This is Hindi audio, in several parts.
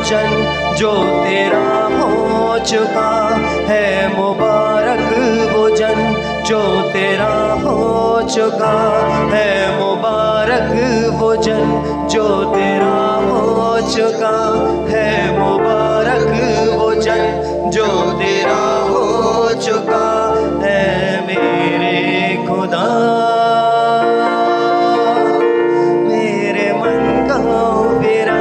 भोजन जो तेरा हो चुका है, मुबारक भोजन जो तेरा हो चुका है, मुबारक भोजन जो तेरा हो चुका है, मुबारक भोजन जो तेरा हो चुका है मेरे खुदा। मेरे मन का मेरा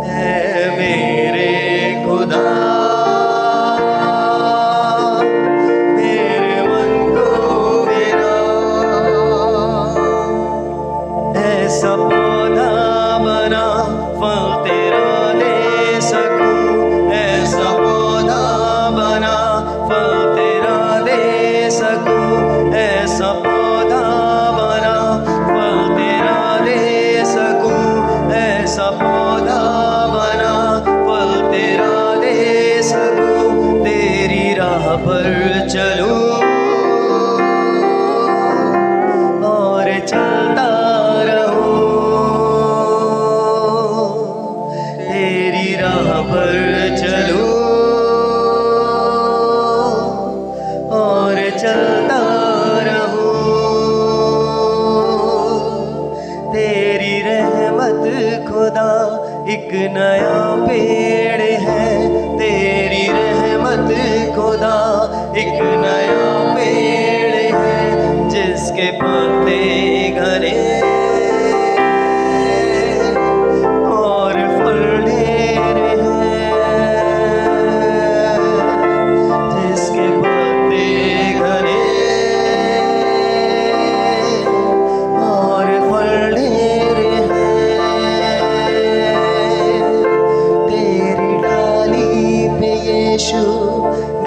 है मेरे खुदा, मेरे मन को मेरा ऐसा पौधा बना फल तेरा दे सकूं, ऐसा पौधा बना फल तेरा दे सकूं, ऐसा पौधा बना फल तेरा दे सकूं, ऐसा पौधा बना फल तेरा दे सकूं, तेरी राह पर चलूं और चलता रहूं, तेरी राह पर चलूं और चलता रहूं, तेरी रहमत खुदा एक नया पेड़ है, तेरी रहमत खुदा एक नया पेड़ है, जिसके पत्ते घने और फल ढेर हैं, जिसके पत्ते घने और फल ढेर हैं, तेरी डाली पे यीशु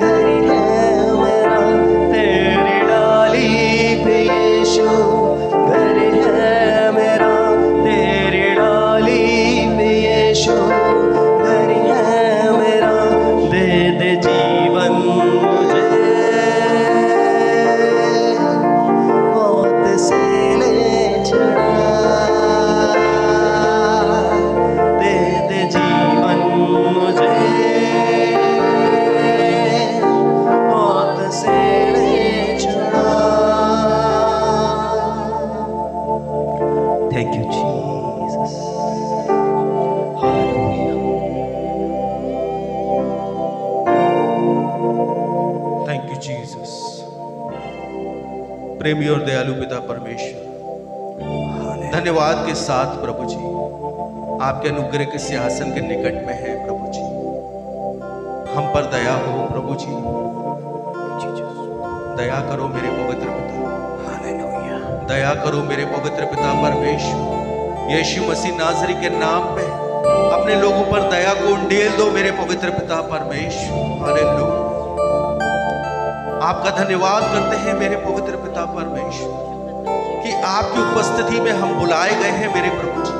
घर है मेरा, तेरी डाली पे यीशु घर है मेरा, तेरी डाली पे यीशु घर है मेरा, दे दे जीवन मुझे मौत से ले छुड़ा, दे दे जीवन मुझे मौत से ले छुड़ा। Thank you, Jesus. Hallelujah. Thank you Jesus. प्रेमी और दयालु पिता परमेश्वर, धन्यवाद के साथ प्रभु जी आपके अनुग्रह के सिंहासन के निकट में है प्रभु जी, हम पर दया हो प्रभु जी, दया करो मेरे पवित्र पिता, दया करो मेरे पवित्र पिता परमेश्वर, यीशु मसीह नाज़री के नाम में अपने लोगों पर दया को उंडेल दो मेरे पवित्र पिता परमेश्वर। हालेलुया। आपका धन्यवाद करते हैं मेरे पवित्र पिता परमेश्वर कि आपकी उपस्थिति में हम बुलाए गए हैं मेरे प्रभु जी,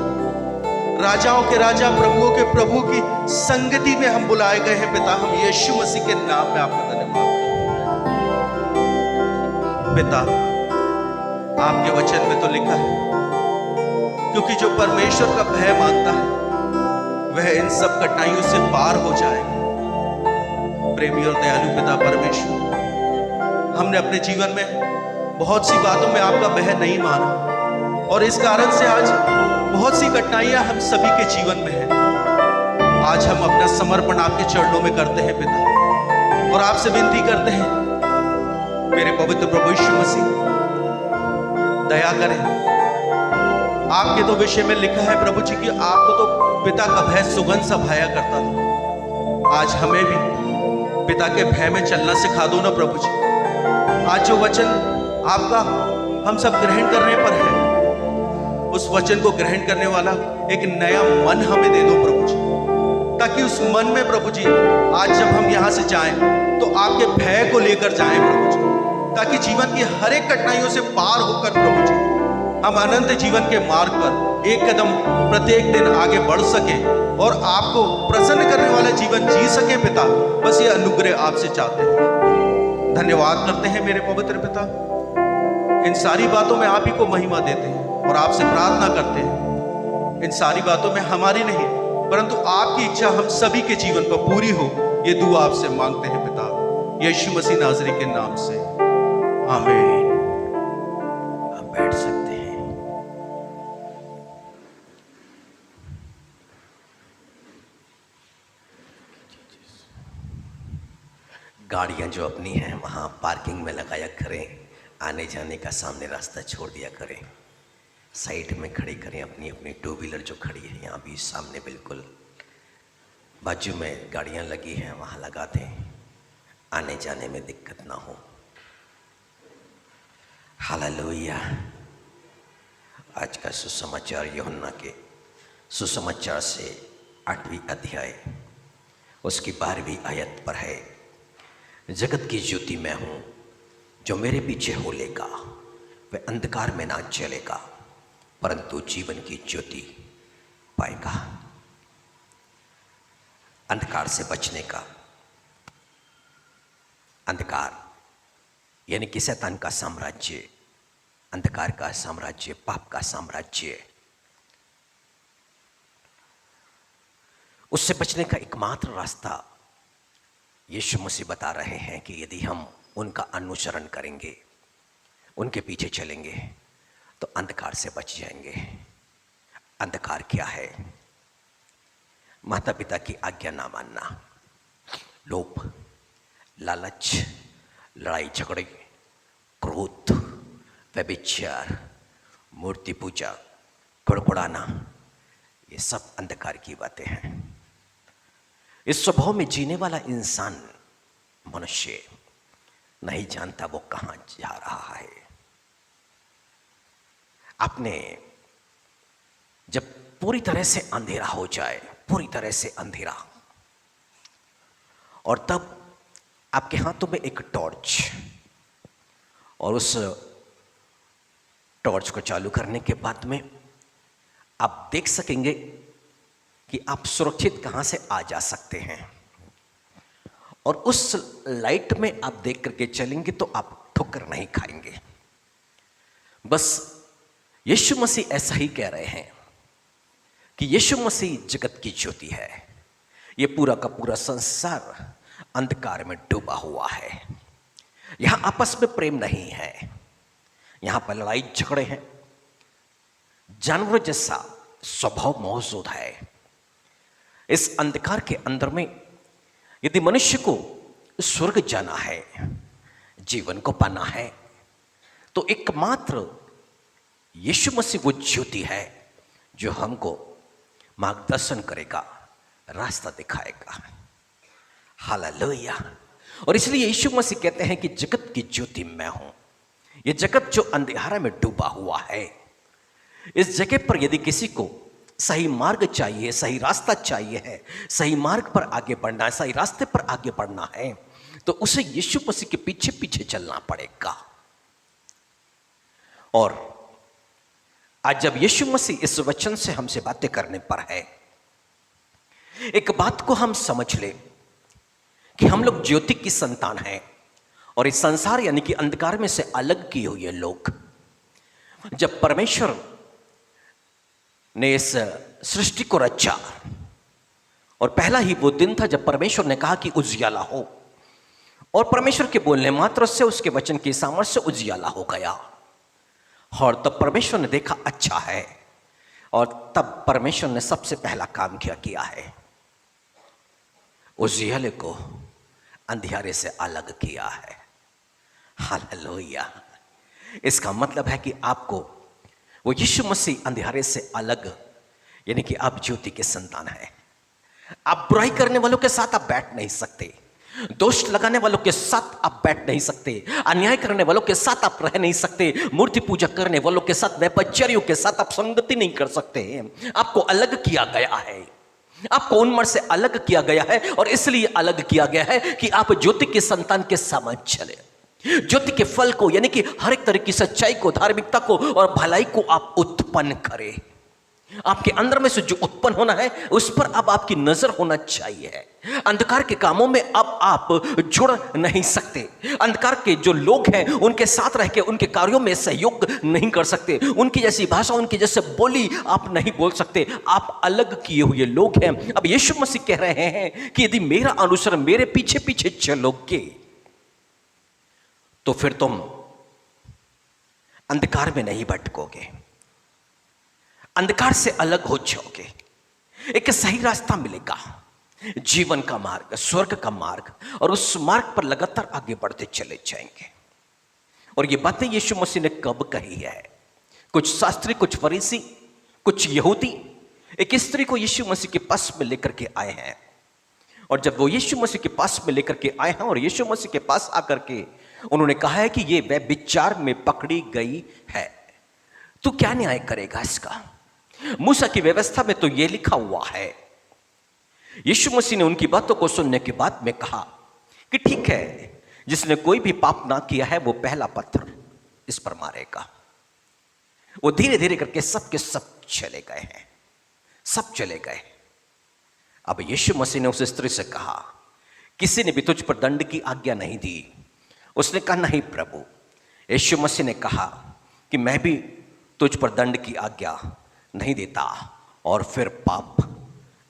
राजाओं के राजा प्रभुओं के प्रभु की संगति में हम बुलाए गए हैं पिता। हम यीशु मसीह के नाम में आपका धन्यवाद करते हैं पिता। आपके वचन में तो लिखा है, क्योंकि जो परमेश्वर का भय मानता है वह इन सब कठिनाइयों से पार हो जाएगा। प्रेमी और दयालु पिता परमेश्वर, हमने अपने जीवन में बहुत सी बातों में आपका भय नहीं माना और इस कारण से आज बहुत सी कठिनाइयां हम सभी के जीवन में हैं। आज हम अपना समर्पण आपके चरणों में करते हैं पिता और आपसे विनती करते हैं मेरे पवित्र प्रभु यीशु मसीह दया करें। आपके तो विषय में लिखा है प्रभु जी कि आपको तो पिता का भय सुगंध सा भाया करता था। आज हमें भी पिता के भय में चलना सिखा दो ना प्रभु जी। आज जो वचन आपका हम सब ग्रहण करने पर है, उस वचन को ग्रहण करने वाला एक नया मन हमें दे दो प्रभु जी, ताकि उस मन में प्रभु जी आज जब हम यहाँ से जाएं तो आपके भय को लेकर जाएं प्रभु जी, ताकि जीवन की हर एक कठिनाइयों से पार होकर प्रभु जी हम अनंत जीवन के मार्ग पर एक कदम प्रत्येक दिन आगे बढ़ सके और आपको प्रसन्न करने वाला जीवन जी सके पिता। बस ये अनुग्रह आपसे चाहते हैं। धन्यवाद करते हैं मेरे पवित्र पिता, इन सारी बातों में आप ही को महिमा देते हैं और आपसे प्रार्थना करते हैं इन सारी बातों में हमारी नहीं परंतु आपकी इच्छा हम सभी के जीवन पर पूरी हो, ये दुआ आपसे मांगते हैं पिता, यीशु मसीह नाज़री के नाम से, आमीन। आप बैठ सकते हैं। गाड़ियां जो अपनी हैं वहां पार्किंग में लगाया करें, आने जाने का सामने रास्ता छोड़ दिया करें, साइड में खड़ी करें अपनी अपनी टू व्हीलर जो खड़ी है यहाँ भी सामने बिल्कुल बाजू में गाड़ियां लगी हैं वहाँ लगा दें, आने जाने में दिक्कत ना हो। हालेलुया। आज का सुसमाचार यूहन्ना के सुसमाचार से 8वीं अध्याय उसकी 12वीं आयत पर है। जगत की ज्योति मैं हूँ, जो मेरे पीछे हो लेगा वह अंधकार में ना चलेगा परंतु जीवन की ज्योति पाएगा। अंधकार से बचने का, अंधकार यानी कि शैतान का साम्राज्य, अंधकार का साम्राज्य, पाप का साम्राज्य, उससे बचने का एकमात्र रास्ता यीशु मसीह बता रहे हैं कि यदि हम उनका अनुसरण करेंगे, उनके पीछे चलेंगे तो अंधकार से बच जाएंगे। अंधकार क्या है? माता पिता की आज्ञा ना मानना, लोभ, लालच, लड़ाई झगड़े, क्रोध, व्यभिचार, मूर्ति पूजा, कुड़कुड़ाना, ये सब अंधकार की बातें हैं। इस स्वभाव में जीने वाला इंसान, मनुष्य नहीं जानता वो कहाँ जा रहा है। आपने जब पूरी तरह से अंधेरा हो जाए, पूरी तरह से अंधेरा, और तब आपके हाथों में एक टॉर्च, और उस टॉर्च को चालू करने के बाद में आप देख सकेंगे कि आप सुरक्षित कहां से आ जा सकते हैं, और उस लाइट में आप देख करके चलेंगे तो आप ठोकर नहीं खाएंगे। बस यीशु मसीह ऐसा ही कह रहे हैं कि यीशु मसीह जगत की ज्योति है। ये पूरा का पूरा संसार अंधकार में डूबा हुआ है। यहां आपस में प्रेम नहीं है, यहां पर लड़ाई झगड़े हैं, जानवर जैसा स्वभाव मौजूद है। इस अंधकार के अंदर में यदि मनुष्य को स्वर्ग जाना है, जीवन को पाना है, तो एकमात्र यीशु मसीह वो ज्योति है जो हमको मार्गदर्शन करेगा, रास्ता दिखाएगा। हालेलुया। और इसलिए यीशु मसीह कहते हैं कि जगत की ज्योति मैं हूं। ये जगत जो अंधेरा में डूबा हुआ है, इस जगह पर यदि किसी को सही मार्ग चाहिए, सही रास्ता चाहिए है, सही मार्ग पर आगे बढ़ना है, सही रास्ते पर आगे बढ़ना है, तो उसे यीशु मसीह के पीछे पीछे चलना पड़ेगा। और आज जब यीशु मसीह इस वचन से हमसे बातें करने पर है, एक बात को हम समझ ले कि हम लोग ज्योति की संतान हैं, और इस संसार यानी कि अंधकार में से अलग किए हुए लोग। जब परमेश्वर ने इस सृष्टि को रचा, और पहला ही वो दिन था जब परमेश्वर ने कहा कि उजियाला हो, और परमेश्वर के बोलने मात्र से, उसके वचन के सामर्थ्य से उजियाला हो गया। और तब परमेश्वर ने देखा अच्छा है, और तब परमेश्वर ने सबसे पहला काम किया है, उजियाले को अंधियारे से अलग किया है। हालेलुया। इसका मतलब है कि आपको वो यीशु मसीह अंधियारे से अलग, यानी कि आप ज्योति के संतान हैं। आप बुराई करने वालों के साथ आप बैठ नहीं सकते, दोष लगाने वालों के साथ आप बैठ नहीं सकते, अन्याय करने वालों के साथ आप रह नहीं सकते, मूर्ति पूजा करने वालों के साथ, व्यभिचारियों के साथ आप संगति नहीं कर सकते। आपको अलग किया गया है, आपको उनमें से अलग किया गया है, और इसलिए अलग किया गया है कि आप ज्योति के संतान के समझ चले, ज्योति के फल को, यानी कि हर एक तरह की सच्चाई को, धार्मिकता को और भलाई को आप उत्पन्न करें। आपके अंदर में से जो उत्पन्न होना है उस पर अब आपकी नजर होना चाहिए। अंधकार के कामों में अब आप जुड़ नहीं सकते। अंधकार के जो लोग हैं उनके साथ रह के उनके कार्यों में सहयोग नहीं कर सकते। उनकी जैसी भाषा, उनकी जैसे बोली आप नहीं बोल सकते। आप अलग किए हुए लोग हैं। अब यीशु मसीह कह रहे हैं कि यदि मेरा अनुसरण, मेरे पीछे पीछे चलोगे तो फिर तुम अंधकार में नहीं भटकोगे, अंधकार से अलग हो जाओगे। एक सही रास्ता मिलेगा, जीवन का मार्ग, स्वर्ग का मार्ग, और उस मार्ग पर लगातार आगे बढ़ते चले जाएंगे। और ये बातें यीशु मसीह ने कब कही है? कुछ शास्त्री, कुछ फरीसी, कुछ यहूदी एक स्त्री को यीशु मसीह के पास में लेकर के आए हैं। और जब वो यीशु मसीह के पास में लेकर के आए हैं और यीशु मसीह के पास आकर के उन्होंने कहा है कि ये व्यभिचार में पकड़ी गई है, तू क्या न्याय करेगा इसका? मूसा की व्यवस्था में तो यह लिखा हुआ है। यीशु मसीह ने उनकी बातों को सुनने के बाद में कहा कि ठीक है, जिसने कोई भी पाप ना किया है वो पहला पत्थर इस पर मारेगा। वो धीरे धीरे करके सब के सब चले गए हैं, सब चले गए। अब यीशु मसीह ने उस स्त्री से कहा, किसी ने भी तुझ पर दंड की आज्ञा नहीं दी। उसने कहा, नहीं प्रभु। यीशु मसीह ने कहा कि मैं भी तुझ पर दंड की आज्ञा नहीं देता, और फिर पाप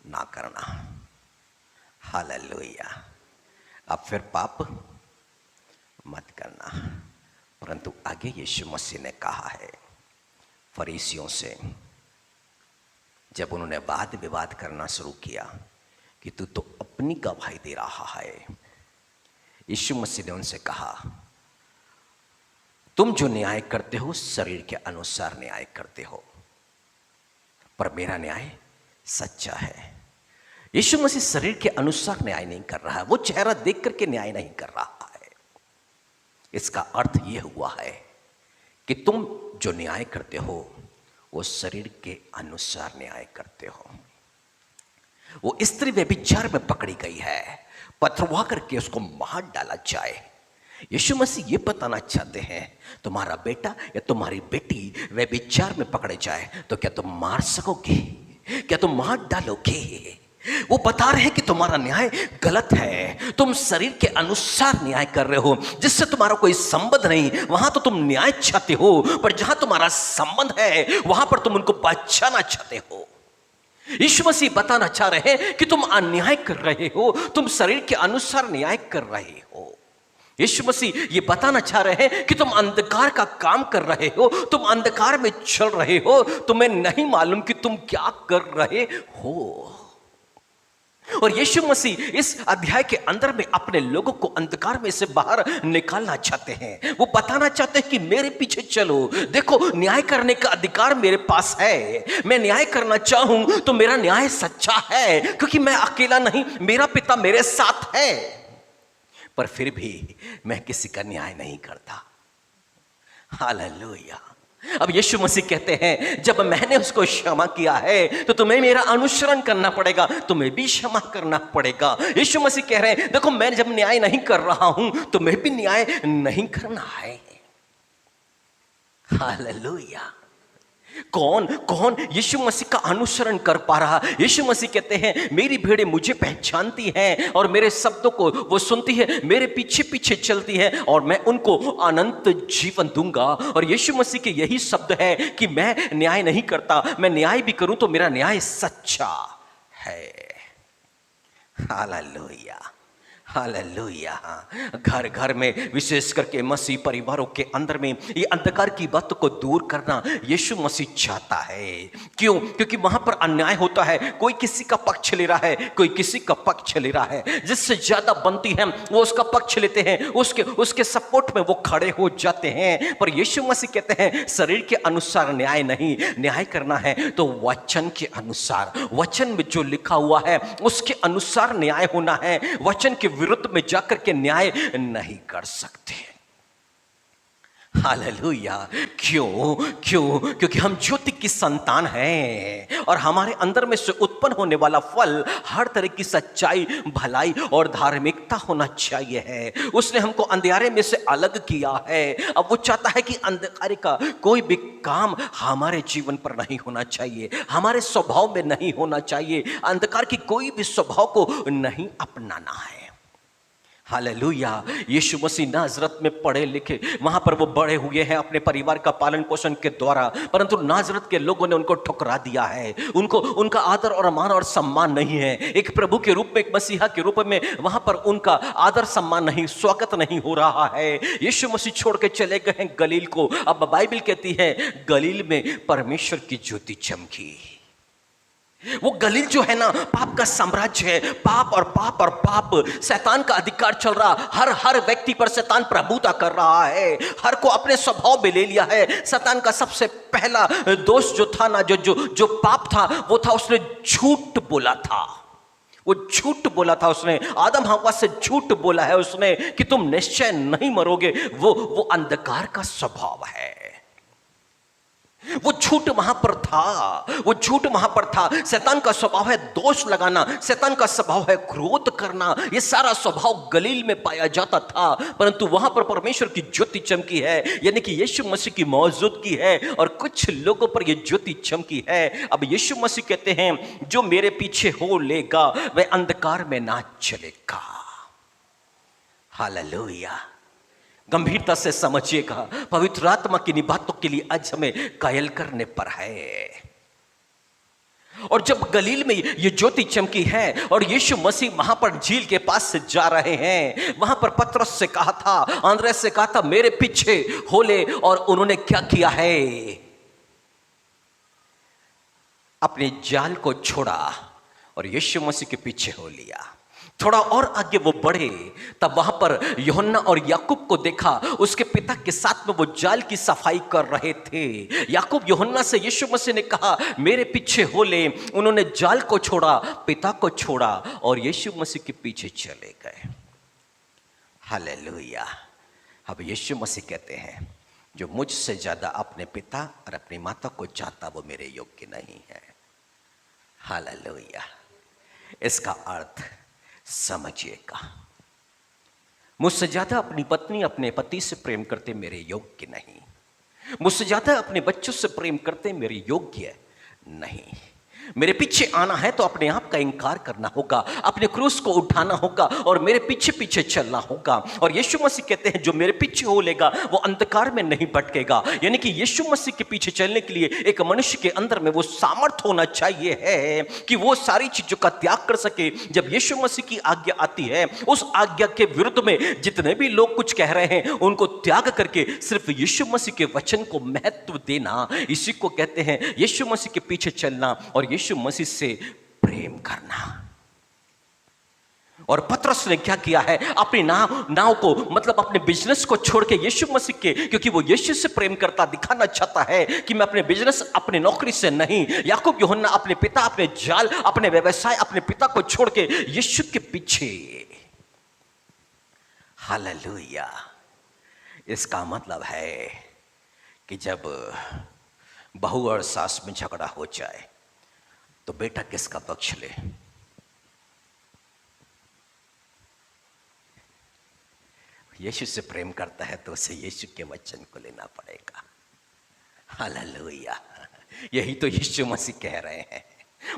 ना करना। हालेलुया। अब फिर पाप मत करना। परंतु आगे यीशु मसीह ने कहा है फरीसियों से, जब उन्होंने वाद विवाद करना शुरू किया कि तू तो अपनी गवाही दे रहा है, यीशु मसीह ने उनसे कहा, तुम जो न्याय करते हो शरीर के अनुसार न्याय करते हो, पर मेरा न्याय सच्चा है। यीशु मसीह शरीर के अनुसार न्याय नहीं कर रहा है, वो चेहरा देख करके न्याय नहीं कर रहा है। इसका अर्थ यह हुआ है कि तुम जो न्याय करते हो वो शरीर के अनुसार न्याय करते हो। वो स्त्री व्यभिचार में पकड़ी गई है, पथरवा करके उसको मार डाला जाए। यीशु मसीह ये बताना चाहते हैं, तुम्हारा बेटा या तुम्हारी बेटी व्यभिचार में पकड़े जाए तो क्या तुम मार सकोगे? क्या तुम मार डालोगे? वो बता रहे हैं कि तुम्हारा न्याय गलत है। तुम शरीर के अनुसार न्याय कर रहे हो, जिससे तुम्हारा कोई संबंध नहीं। वहां तो तुम न्याय चाहते हो, पर जहां तुम्हारा संबंध है वहां पर तुम उनको बचाना चाहते हो। यीशु मसीह बताना चाह रहे हैं कि तुम अन्याय कर रहे हो, तुम शरीर के अनुसार न्याय कर रहे हो। यीशु मसीह ये बताना चाह रहे हैं कि तुम अंधकार का काम कर रहे हो, तुम अंधकार में चल रहे हो, तुम्हें नहीं मालूम कि तुम क्या कर रहे हो। और यीशु मसीह इस अध्याय के अंदर में अपने लोगों को अंधकार में से बाहर निकालना चाहते हैं। वो बताना चाहते हैं कि मेरे पीछे चलो, देखो न्याय करने का अधिकार मेरे पास है। मैं न्याय करना चाहूं तो मेरा न्याय सच्चा है, क्योंकि मैं अकेला नहीं, मेरा पिता मेरे साथ है। पर फिर भी मैं किसी का न्याय नहीं करता। हालेलुया। अब यीशु मसीह कहते हैं, जब मैंने उसको क्षमा किया है तो तुम्हें मेरा अनुसरण करना पड़ेगा, तुम्हें भी क्षमा करना पड़ेगा। यीशु मसीह कह रहे हैं, देखो मैं जब न्याय नहीं कर रहा हूं तो मैं भी न्याय नहीं करना है। हालेलुया। कौन कौन यीशु मसीह का अनुसरण कर पा रहा? यीशु मसीह कहते हैं, मेरी भेड़ें मुझे पहचानती हैं और मेरे शब्दों को वो सुनती है, मेरे पीछे पीछे चलती है और मैं उनको अनंत जीवन दूंगा। और यीशु मसीह के यही शब्द है कि मैं न्याय नहीं करता, मैं न्याय भी करूं तो मेरा न्याय सच्चा है। Hallelujah, hallelujah. घर घर में, विशेष करके मसीह परिवारों के अंदर में ये अंधकार की बातों को दूर करना यीशु मसीह चाहता है। क्यों? क्योंकि वहां पर अन्याय होता है, कोई किसी का पक्ष ले रहा है, कोई किसी का पक्ष ले रहा है। जिससे ज्यादा बनती है वो उसका पक्ष लेते हैं, उसके सपोर्ट में वो खड़े हो जाते हैं। पर यीशु मसीह कहते हैं, शरीर के अनुसार न्याय नहीं, न्याय करना है तो वचन के अनुसार, वचन में जो लिखा हुआ है उसके अनुसार न्याय होना है। वचन के विरुद्ध में जाकर के न्याय नहीं कर सकते। हालेलुया। क्यों? क्यों? क्योंकि हम ज्योति की संतान हैं और हमारे अंदर में से उत्पन्न होने वाला फल हर तरह की सच्चाई, भलाई और धार्मिकता होना चाहिए है। उसने हमको अंधियारे में से अलग किया है। अब वो चाहता है कि अंधकार का कोई भी काम हमारे जीवन पर नहीं होना चाहिए, हमारे स्वभाव में नहीं होना चाहिए। अंधकार की कोई भी स्वभाव को नहीं अपनाना है। हालेलुया। यीशु मसीह नाजरत में पढ़े लिखे, वहां पर वो बड़े हुए हैं अपने परिवार का पालन पोषण के द्वारा, परंतु नाजरत के लोगों ने उनको ठुकरा दिया है। उनको उनका आदर और मान और सम्मान नहीं है। एक प्रभु के रूप में, एक मसीहा के रूप में वहां पर उनका आदर सम्मान नहीं, स्वागत नहीं हो रहा है। यीशु मसीह छोड़ के चले गए हैं गलील को। अब बाइबल कहती है गलील में परमेश्वर की ज्योति चमकी। वो गलील जो है ना, पाप का साम्राज्य है। पाप और पाप और पाप, शैतान का अधिकार चल रहा। हर व्यक्ति पर शैतान प्रभुता कर रहा है, हर को अपने स्वभाव में ले लिया है। शैतान का सबसे पहला दोष जो था ना, जो पाप था, वो था उसने झूठ बोला था। वो झूठ बोला था उसने, आदम हव्वा से झूठ बोला है उसने कि तुम निश्चय नहीं मरोगे। वो अंधकार का स्वभाव है। वो झूठ वहां पर था, वो झूठ वहां पर था। शैतान का स्वभाव है दोष लगाना, शैतान का स्वभाव है क्रोध करना। ये सारा स्वभाव गलील में पाया जाता था, परंतु वहां पर परमेश्वर की ज्योति चमकी है, यानी कि यीशु मसीह की मौजूदगी है और कुछ लोगों पर यह ज्योति चमकी है। अब यीशु मसीह कहते हैं जो मेरे पीछे हो लेगा वह अंधकार में ना चलेगा। हालेलुया। गंभीरता से समझिएगा, पवित्र आत्मा की इन बातों के लिए आज हमें कायल करने पर है। और जब गलील में ये ज्योति चमकी है और यीशु मसीह वहां पर झील के पास से जा रहे हैं, वहां पर पतरस से कहा था, अंद्रयास से कहा था मेरे पीछे हो ले, और उन्होंने क्या किया है? अपने जाल को छोड़ा और यीशु मसीह के पीछे हो लिया। थोड़ा और आगे वो बढ़े, तब वहां पर यूहन्ना और याकूब को देखा, उसके पिता के साथ में वो जाल की सफाई कर रहे थे। याकूब यूहन्ना से यीशु मसीह ने कहा मेरे पीछे हो ले। उन्होंने जाल को छोड़ा, पिता को छोड़ा और यीशु मसीह के पीछे चले गए। हालेलुया। अब यीशु मसीह कहते हैं जो मुझसे ज्यादा अपने पिता और अपनी माता को चाहता वो मेरे योग्य नहीं है। हालेलुया। इसका अर्थ समझिएगा, मुझसे ज्यादा अपनी पत्नी अपने पति से प्रेम करते मेरे योग्य नहीं, मुझसे ज्यादा अपने बच्चों से प्रेम करते मेरे योग्य नहीं। मेरे पीछे आना है तो अपने आप का इंकार करना होगा, अपने क्रूस को उठाना होगा और मेरे पीछे पीछे चलना होगा। और यीशु मसीह कहते हैं जो मेरे पीछे हो लेगा वो अंधकार में नहीं भटकेगा। यानी कि यीशु मसीह के पीछे चलने के लिए एक मनुष्य के अंदर में वो सामर्थ्य होना चाहिए है कि वो सारी चीजों का त्याग कर सके। जब यीशु मसीह की आज्ञा आती है, उस आज्ञा के विरुद्ध में जितने भी लोग कुछ कह रहे हैं उनको त्याग करके सिर्फ यीशु मसीह के वचन को महत्व देना, इसी को कहते हैं यीशु मसीह के पीछे चलना और यीशु मसीह से प्रेम करना। और पतरस ने क्या किया है? अपनी नाव को, मतलब अपने बिजनेस को छोड़ के यीशु मसीह के, क्योंकि वो यीशु से प्रेम करता, दिखाना चाहता है कि मैं अपने बिजनेस, अपने नौकरी से नहीं। याकूब यूहन्ना अपने पिता, अपने जाल, अपने व्यवसाय, अपने पिता को छोड़ के यीशु के पीछे। हालेलुया। इसका मतलब है कि जब बहू और सास में झगड़ा हो जाए तो बेटा किसका पक्ष ले? यीशु से प्रेम करता है तो उसे यीशु के वचन को लेना पड़ेगा। हालेलुया। यही तो यीशु मसीह कह रहे हैं।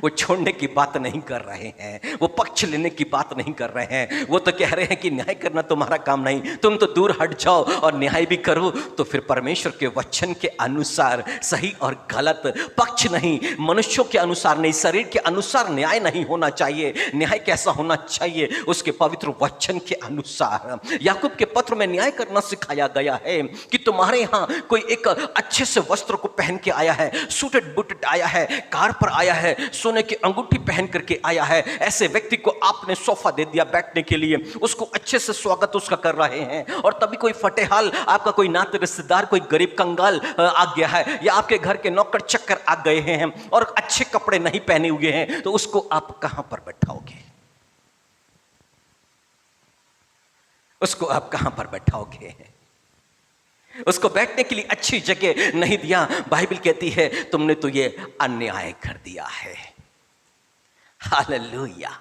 वो छोड़ने की बात नहीं कर रहे हैं, वो पक्ष लेने की बात नहीं कर रहे हैं। वो तो कह रहे हैं कि न्याय करना तुम्हारा काम नहीं, तुम तो दूर हट जाओ और न्याय भी करो तो फिर परमेश्वर के वचन के अनुसार सही और गलत, पक्ष नहीं, मनुष्यों के अनुसार नहीं, शरीर के अनुसार न्याय नहीं होना चाहिए। न्याय कैसा होना चाहिए? उसके पवित्र वचन के अनुसार। याकूब के पत्र में न्याय करना सिखाया गया है कि तुम्हारे यहाँ कोई एक अच्छे से वस्त्र को पहन के आया है, सूटेड बूटेड आया है, कार पर आया है, सोने की अंगूठी पहन करके आया है, ऐसे व्यक्ति को आपने सोफा दे दिया बैठने के लिए, उसको अच्छे से स्वागत उसका कर रहे हैं। और तभी कोई फटेहाल, आपका कोई नाते रिश्तेदार, कोई गरीब कंगाल आ गया है, या आपके घर के नौकर चक्कर आ गए हैं और अच्छे कपड़े नहीं पहने हुए हैं, तो उसको आप कहां पर बैठाओगे? उसको आप कहां पर बैठाओगे? उसको बैठने के लिए अच्छी जगह नहीं दिया। बाइबल कहती है तुमने तो ये अन्याय कर दिया है। हालेलुया।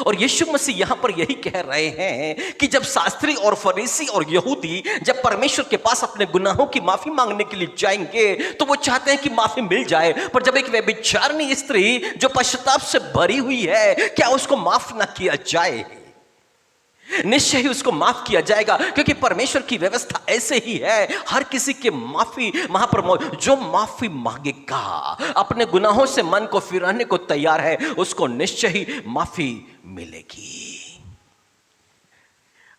और यीशु मसीह यहां पर यही कह रहे हैं कि जब शास्त्री और फरीसी और यहूदी जब परमेश्वर के पास अपने गुनाहों की माफी मांगने के लिए जाएंगे तो वो चाहते हैं कि माफी मिल जाए, पर जब एक व्यभिचारिणी स्त्री जो पश्चाताप से भरी हुई है, क्या उसको माफ ना किया जाए? निश्चय ही उसको माफ किया जाएगा, क्योंकि परमेश्वर की व्यवस्था ऐसे ही है। हर किसी के माफी वहां पर जो माफी मांगेगा, अपने गुनाहों से मन को फिराने को तैयार है, उसको निश्चय ही माफी मिलेगी।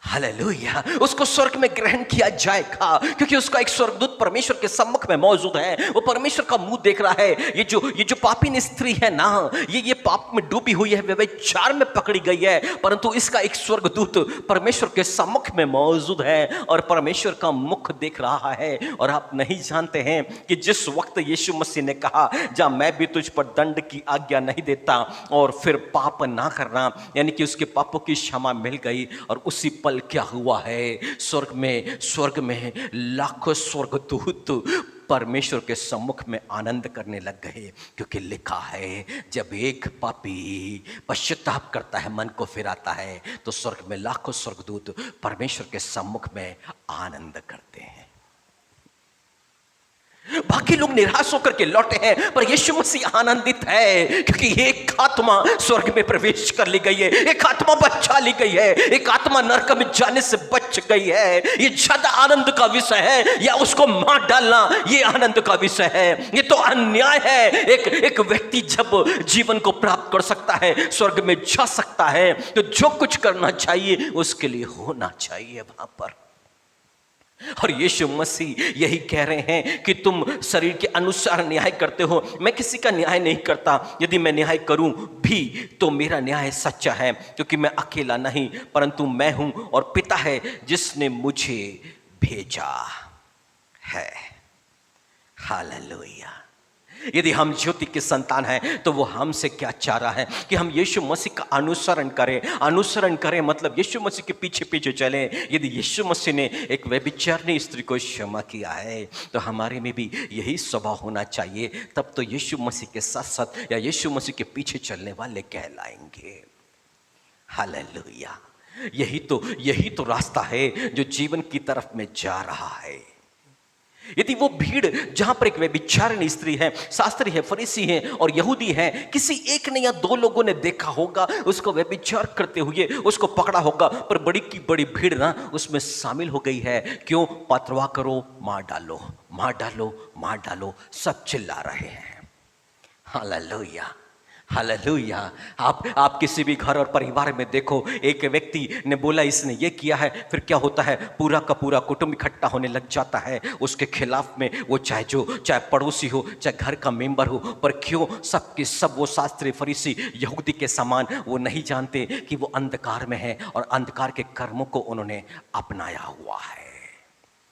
हालेलुया। उसको स्वर्ग में ग्रहण किया जाएगा, क्योंकि उसका एक स्वर्गदूत परमेश्वर के सम्मुख में मौजूद है। वो परमेश्वर का मुंह देख रहा है। ये जो पापी स्त्री है ना, ये पाप में डूबी हुई है, व्यभिचार में पकड़ी गई है, परंतु इसका एक स्वर्गदूत परमेश्वर के सम्मुख में मौजूद है और परमेश्वर का मुख देख रहा है। और आप नहीं जानते हैं कि जिस वक्त यीशु मसीह ने कहा जा मैं भी तुझ पर दंड की आज्ञा नहीं देता और फिर पाप ना करना, यानी कि उसके पापों की क्षमा मिल गई। और उसी पल क्या हुआ है, स्वर्ग में लाखों स्वर्गदूत परमेश्वर के सम्मुख में आनंद करने लग गए, क्योंकि लिखा है जब एक पापी पश्चाताप करता है, मन को फिराता है, तो स्वर्ग में लाखों स्वर्गदूत परमेश्वर के सम्मुख में आनंद करते हैं। बाकी लोग निराश होकर के लौटे हैं, पर यीशु मसीह आनंदित है, क्योंकि एक आत्मा स्वर्ग में प्रवेश कर ली गई है, एक आत्मा बचा ली गई है, एक आत्मा नरक में जाने से बच गई है। ये ज्यादा आनंद का विषय है या उसको मार डालना, ये आनंद का विषय है? ये तो अन्याय है। एक व्यक्ति जब जीवन को प्राप्त कर सकता है, स्वर्ग में जा सकता है, तो जो कुछ करना चाहिए उसके लिए होना चाहिए वहां पर। और यीशु मसीह यही कह रहे हैं कि तुम शरीर के अनुसार न्याय करते हो। मैं किसी का न्याय नहीं करता, यदि मैं न्याय करूं भी तो मेरा न्याय सच्चा है, क्योंकि मैं अकेला नहीं परंतु मैं हूं और पिता है जिसने मुझे भेजा है। हालेलुया। यदि हम ज्योति के संतान हैं तो वो हमसे क्या चाह रहा है कि हम यीशु मसीह का अनुसरण करें, मतलब यीशु मसीह के पीछे पीछे चलें। यदि यीशु मसीह ने एक व्यभिचारिणी स्त्री को क्षमा किया है तो हमारे में भी यही स्वभाव होना चाहिए, तब तो यीशु मसीह के साथ साथ या यीशु मसीह के पीछे चलने वाले कहलाएंगे। हालेलुया। यही तो रास्ता है जो जीवन की तरफ में जा रहा है। यदि वो भीड़ जहां पर एक व्यभिचारिणी स्त्री है, शास्त्री है, फरीसी है और यहूदी है, किसी एक ने या दो लोगों ने देखा होगा उसको व्यभिचार करते हुए, उसको पकड़ा होगा, पर बड़ी की बड़ी भीड़ ना उसमें शामिल हो गई है। क्यों? पतवा करो, मार डालो, मार डालो, मार डालो, सब चिल्ला रहे हैं। हालेलुया। हालेलुया। आप किसी भी घर और परिवार में देखो, एक व्यक्ति ने बोला इसने ये किया है, फिर क्या होता है, पूरा का पूरा कुटुंब इकट्ठा होने लग जाता है उसके खिलाफ में। वो चाहे पड़ोसी हो, चाहे घर का मेंबर हो, पर क्यों? सबके सब वो शास्त्री फरीसी यहूदी के समान वो नहीं जानते कि वो अंधकार में है और अंधकार के कर्मों को उन्होंने अपनाया हुआ है।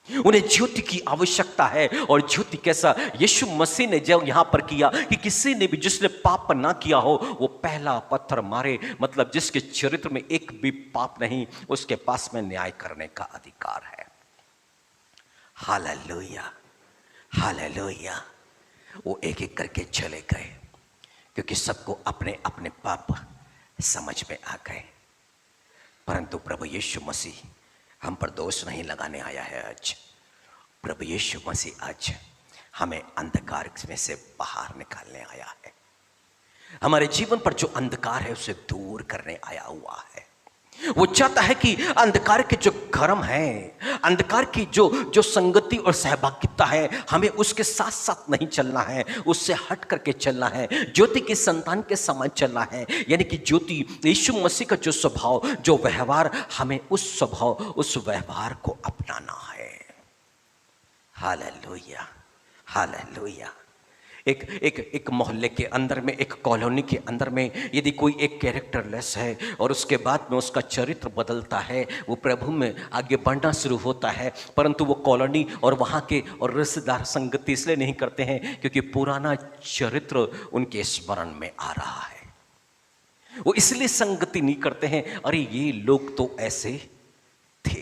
उन्हें ज्योति की आवश्यकता है। और ज्योति कैसा? यीशु मसीह ने जो यहां पर किया कि किसी ने भी जिसने पाप ना किया हो वो पहला पत्थर मारे, मतलब जिसके चरित्र में एक भी पाप नहीं, उसके पास में न्याय करने का अधिकार है। हालेलुया। हालेलुया। वो एक एक करके चले गए, क्योंकि सबको अपने अपने पाप समझ में आ गए। परंतु प्रभु यीशु मसीह हम पर दोष नहीं लगाने आया है। आज प्रभु यीशु मसीह आज हमें अंधकार में से बाहर निकालने आया है। हमारे जीवन पर जो अंधकार है उसे दूर करने आया हुआ है। वो चाहता है कि अंधकार के जो कर्म है, अंधकार की जो संगति और सहभागिता है, हमें उसके साथ साथ नहीं चलना है, उससे हट करके चलना है, ज्योति के संतान के समान चलना है। यानी कि ज्योति यीशु मसीह का जो स्वभाव, जो व्यवहार, हमें उस स्वभाव, उस व्यवहार को अपनाना है। हालेलुया। हालेलुया। एक मोहल्ले के अंदर में, एक कॉलोनी के अंदर में यदि कोई एक कैरेक्टरलेस है और उसके बाद में उसका चरित्र बदलता है, वो प्रभु में आगे बढ़ना शुरू होता है, परंतु वो कॉलोनी और वहाँ के और रिश्तेदार संगति इसलिए नहीं करते हैं क्योंकि पुराना चरित्र उनके स्मरण में आ रहा है। वो इसलिए संगति नहीं करते हैं, अरे ये लोग तो ऐसे थे।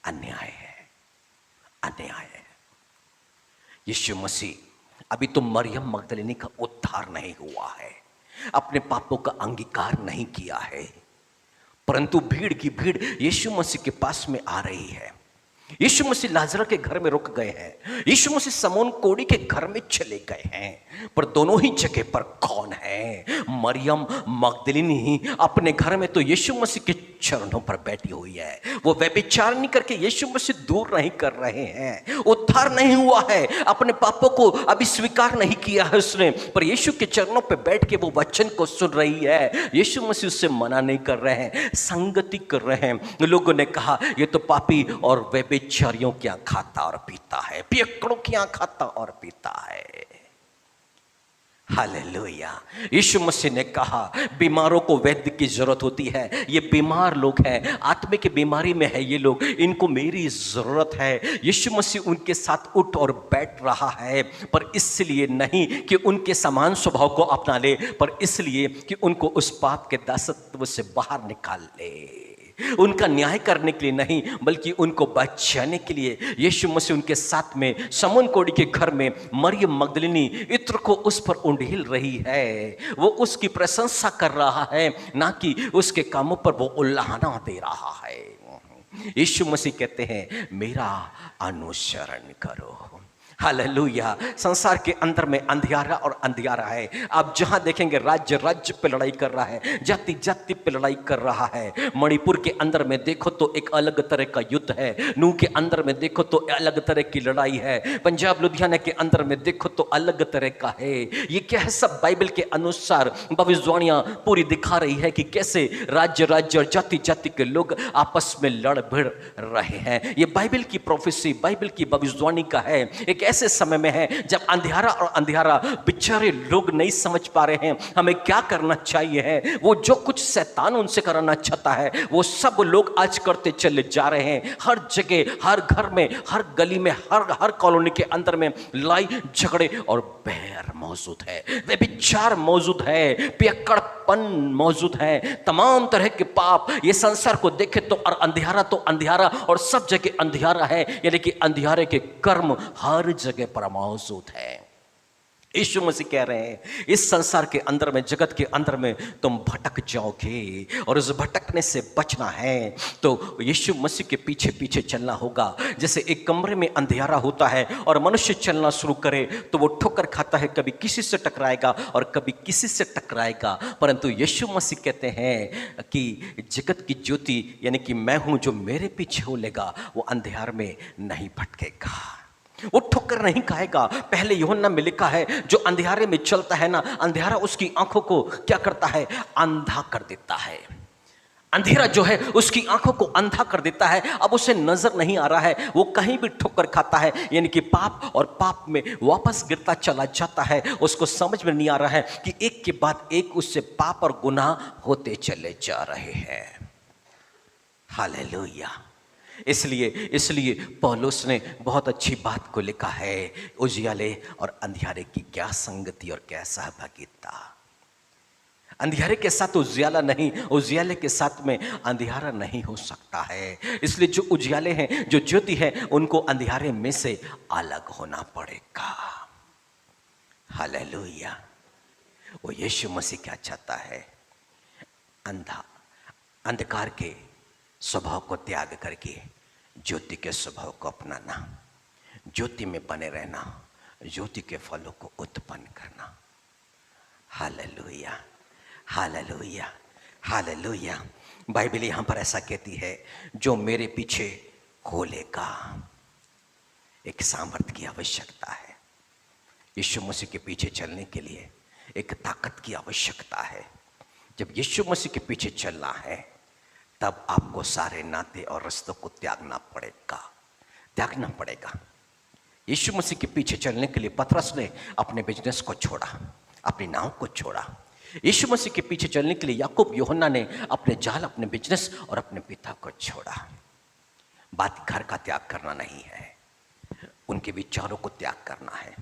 अन्याय है। अन्याय है। यीशु मसीह, अभी तो मरियम मगदलिनी का उद्धार नहीं हुआ है, अपने पापों का अंगीकार नहीं किया है, परंतु भीड़ की भीड़ यीशु मसीह के पास में आ रही है। यीशु मसीह लाजर के घर में रुक गए हैं, यीशु मसीह समौन कोढ़ी के घर में चले गए हैं, पर दोनों ही जगह पर कौन है? मरियम मगदलिनी ही अपने घर में तो यीशु मसीह के चरणों पर बैठी हुई है। वो व्यभिचार नहीं करके यीशु मसीह दूर नहीं कर रहे हैं, उद्धार नहीं हुआ है, अपने पापों को अभी स्वीकार नहीं किया है उसने, पर यीशु के चरणों पर बैठ के वो वचन को सुन रही है। यीशु मसीह उससे मना नहीं कर रहे हैं, संगति कर रहे हैं। लोगों ने कहा ये तो पापी और व्यभिचारियों की यहाँ खाता और पीता है, पियक्कड़ों की यहाँ खाता और पीता है। हालेलुया। यीशु मसीह ने कहा बीमारों को वैद्य की जरूरत होती है, ये बीमार लोग हैं, आत्मा की बीमारी में है ये लोग, इनको मेरी जरूरत है। यीशु मसीह उनके साथ उठ और बैठ रहा है, पर इसलिए नहीं कि उनके समान स्वभाव को अपना ले, पर इसलिए कि उनको उस पाप के दासत्व से बाहर निकाल ले। उनका न्याय करने के लिए नहीं, बल्कि उनको बचाने के लिए यीशु मसीह उनके साथ में समौन कोढ़ी के घर में मरियम मगदलिनी इत्र को उस पर उंडेल रही है। वो उसकी प्रशंसा कर रहा है, ना कि उसके कामों पर वो उल्लाहना दे रहा है। यीशु मसीह कहते हैं मेरा अनुसरण करो। हालेलुया। संसार के अंदर में अंधियारा और अंधियारा है। आप जहां देखेंगे राज्य राज्य पे लड़ाई कर रहा है, जाति जाति पे लड़ाई कर रहा है। मणिपुर के अंदर में देखो तो एक अलग तरह का युद्ध है, नूह के अंदर में देखो तो अलग तरह की लड़ाई है, पंजाब लुधियाना के अंदर में देखो तो अलग तरह का है। ये क्या है? सब बाइबल के अनुसार भविष्यवाणियां पूरी दिखा रही है कि कैसे राज्य राज्य और जाति जाति के लोग आपस में लड़ भिड़ रहे हैं। ये बाइबल की प्रोफेसी, बाइबल की भविष्यवाणी का है। एक ऐसे समय में है जब अंधियारा और अंधियारा बेचारे लोग नहीं समझ पा रहे हैं हमें क्या करना चाहिए है। वो जो कुछ शैतान उनसे कराना चाहता है वो सब लोग आज करते चले जा रहे हैं। हर जगह, हर घर में, हर गली में, हर कॉलोनी के अंदर में लड़ाई झगड़े और बैर मौजूद है, व्यभिचार मौजूद है, पियक्कड़पन मौजूद है, तमाम तरह के पाप। ये संसार को देखे तो और अंधियारा तो अंधियारा और सब जगह अंधियारा है, यानी कि अंधियारे के कर्म हर जगह पर मौजूद है। यीशु मसीह कह रहे हैं इस संसार के अंदर में, जगत के अंदर में तुम भटक जाओगे और उस भटकने से बचना है तो यीशु मसीह के पीछे पीछे चलना होगा। जैसे एक कमरे में अंधियारा होता है और मनुष्य चलना शुरू करे तो वो ठोकर खाता है, कभी किसी से टकराएगा और कभी किसी से टकराएगा। परंतु यीशु मसीह कहते हैं कि जगत की ज्योति यानी कि मैं हूं, जो मेरे पीछे होलेगा वो अंधियार में नहीं भटकेगा, वो ठोकर नहीं खाएगा। पहले यूहन्ना में लिखा है जो अंधियारे में चलता है ना, अंधियारा उसकी आंखों को क्या करता है? अंधा कर देता है। अंधेरा जो है उसकी आंखों को अंधा कर देता है। अब उसे नजर नहीं आ रहा है, वो कहीं भी ठोकर खाता है, यानी कि पाप और पाप में वापस गिरता चला जाता है। उसको समझ में नहीं आ रहा है कि एक के बाद एक उससे पाप और गुनाह होते चले जा रहे हैं। हालेलुया। इसलिए पौलुस ने बहुत अच्छी बात को लिखा है, उजियाले और अंधियारे की क्या संगति और क्या सहभागिता। अंधियारे के साथ उजियाला नहीं, उजियाले के साथ में अंधियारा नहीं हो सकता है। इसलिए जो उजियाले हैं, जो ज्योति है, उनको अंधियारे में से अलग होना पड़ेगा। हालेलुया। वो यीशु मसीह क्या चाहता है? अंधकार के स्वभाव को त्याग करके ज्योति के स्वभाव को अपनाना, ज्योति में बने रहना, ज्योति के फलों को उत्पन्न करना। Hallelujah, hallelujah, hallelujah. बाइबल यहां पर ऐसा कहती है जो मेरे पीछे खोलेगा। एक सामर्थ्य की आवश्यकता है। यीशु मसीह के पीछे चलने के लिए एक ताकत की आवश्यकता है। जब यीशु मसीह के पीछे चलना है तब आपको सारे नाते और रिश्तों को त्यागना पड़ेगा। यीशु मसीह के पीछे चलने के लिए पतरस ने अपने बिजनेस को छोड़ा, अपनी नाव को छोड़ा। यीशु मसीह के पीछे चलने के लिए याकूब यूहन्ना ने अपने जाल, अपने बिजनेस और अपने पिता को छोड़ा। बात घर का त्याग करना नहीं है, उनके विचारों को त्याग करना है।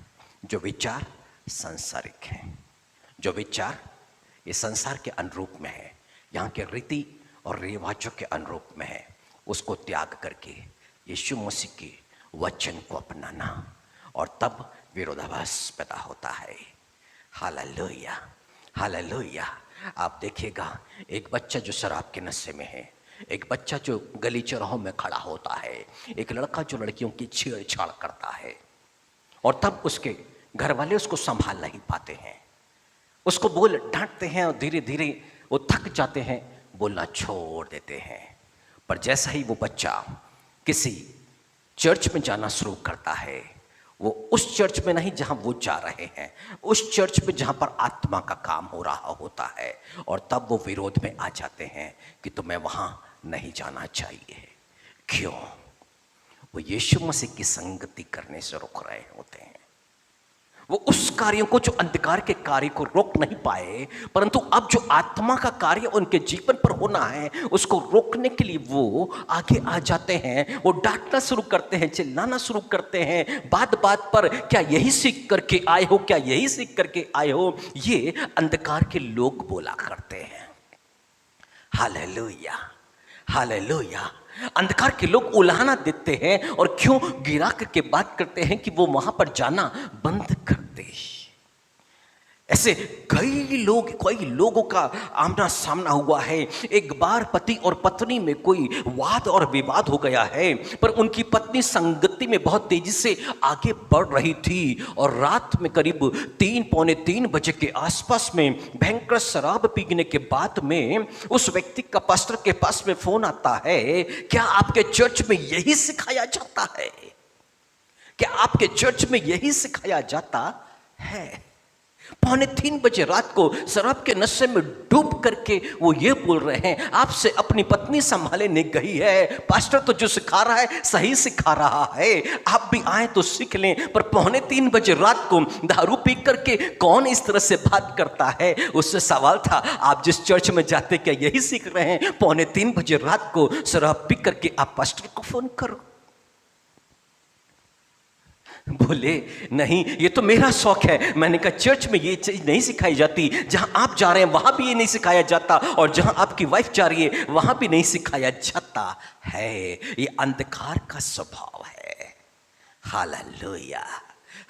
जो विचार सांसारिक हैं, जो विचार ये संसार के अनुरूप में है, यहाँ के रीति और रिवाजों के अनुरूप में है, उसको त्याग करके यीशु मसीह के वचन को अपनाना, और तब विरोधाभास पैदा होता है। Hallelujah, hallelujah. आप देखिएगा, एक बच्चा जो शराब के नशे में है, एक बच्चा जो गली चौराहों में खड़ा होता है, एक लड़का जो लड़कियों की छेड़छाड़ करता है, और तब उसके घर वाले उसको संभाल नहीं पाते हैं, उसको बोल डांटते हैं, और धीरे धीरे वो थक जाते हैं, बोलना छोड़ देते हैं। पर जैसा ही वो बच्चा किसी चर्च में जाना शुरू करता है, वो उस चर्च में नहीं जहां वो जा रहे हैं, उस चर्च में जहां पर आत्मा का काम हो रहा होता है, और तब वो विरोध में आ जाते हैं कि तुम्हें वहां नहीं जाना चाहिए। क्यों? वो यीशु मसीह की संगति करने से रोक रहे होते हैं। वो उस कार्यों को, जो अंधकार के कार्य को रोक नहीं पाए, परंतु अब जो आत्मा का कार्य उनके जीवन पर होना है, उसको रोकने के लिए वो आगे आ जाते हैं। वो डांटना शुरू करते हैं, चिल्लाना शुरू करते हैं, बात बात पर क्या यही सीख करके आए हो, क्या यही सीख करके आए हो, ये अंधकार के लोग बोला करते हैं। Hallelujah, hallelujah. अंधकार के लोग उलाहना देते हैं, और क्यों गिरा करके बात करते हैं कि वो वहां पर जाना बंद कर दे। ऐसे कई लोगों का आमना सामना हुआ है। एक बार पति और पत्नी में कोई वाद और विवाद हो गया है, पर उनकी पत्नी संगति में बहुत तेजी से आगे बढ़ रही थी, और रात में करीब 3-3:45 बजे के आसपास में भयंकर शराब पीने के बाद में उस व्यक्ति का पास्टर के पास में फोन आता है, क्या आपके चर्च में यही सिखाया जाता है? क्या आपके चर्च में यही सिखाया जाता है? 2:45 बजे रात को शराब के नशे में डूब करके वो ये बोल रहे हैं, आपसे अपनी पत्नी संभाले नहीं गई है, पास्टर तो जो सिखा रहा है सही सिखा रहा है, आप भी आए तो सीख लें। पर 2:45 बजे रात को दारू पी करके कौन इस तरह से बात करता है? उससे सवाल था, आप जिस चर्च में जाते क्या यही सीख रहे हैं? 2:45 बजे रात को शराब पी करके आप पास्टर को फोन करो। बोले नहीं, ये तो मेरा शौक है। मैंने कहा चर्च में ये चीज नहीं सिखाई जाती, जहां आप जा रहे हैं वहां भी ये नहीं सिखाया जाता, और जहां आपकी वाइफ जा रही है वहां भी नहीं सिखाया जाता है। ये अंधकार का स्वभाव है। Hallelujah,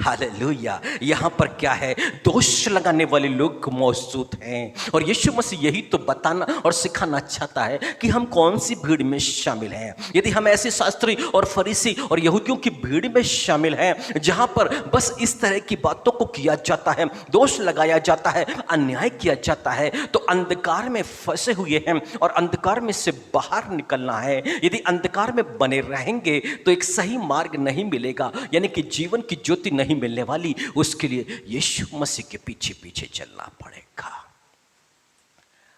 hallelujah. यहां पर क्या है? दोष लगाने वाले लोग मौजूद हैं, और यीशु मसीह यही तो बताना और सिखाना चाहता है कि हम कौन सी भीड़ में शामिल हैं। यदि हम ऐसे शास्त्री और फरीसी और यहूदियों की भीड़ में शामिल हैं जहां पर बस इस तरह की बातों को किया जाता है, दोष लगाया जाता है, अन्याय किया जाता है, तो अंधकार में फंसे हुए हैं और अंधकार में से बाहर निकलना है। यदि अंधकार में बने रहेंगे तो एक सही मार्ग नहीं मिलेगा, यानी कि जीवन की ज्योति नहीं मिलने वाली। उसके लिए यीशु मसीह के पीछे पीछे चलना पड़ेगा।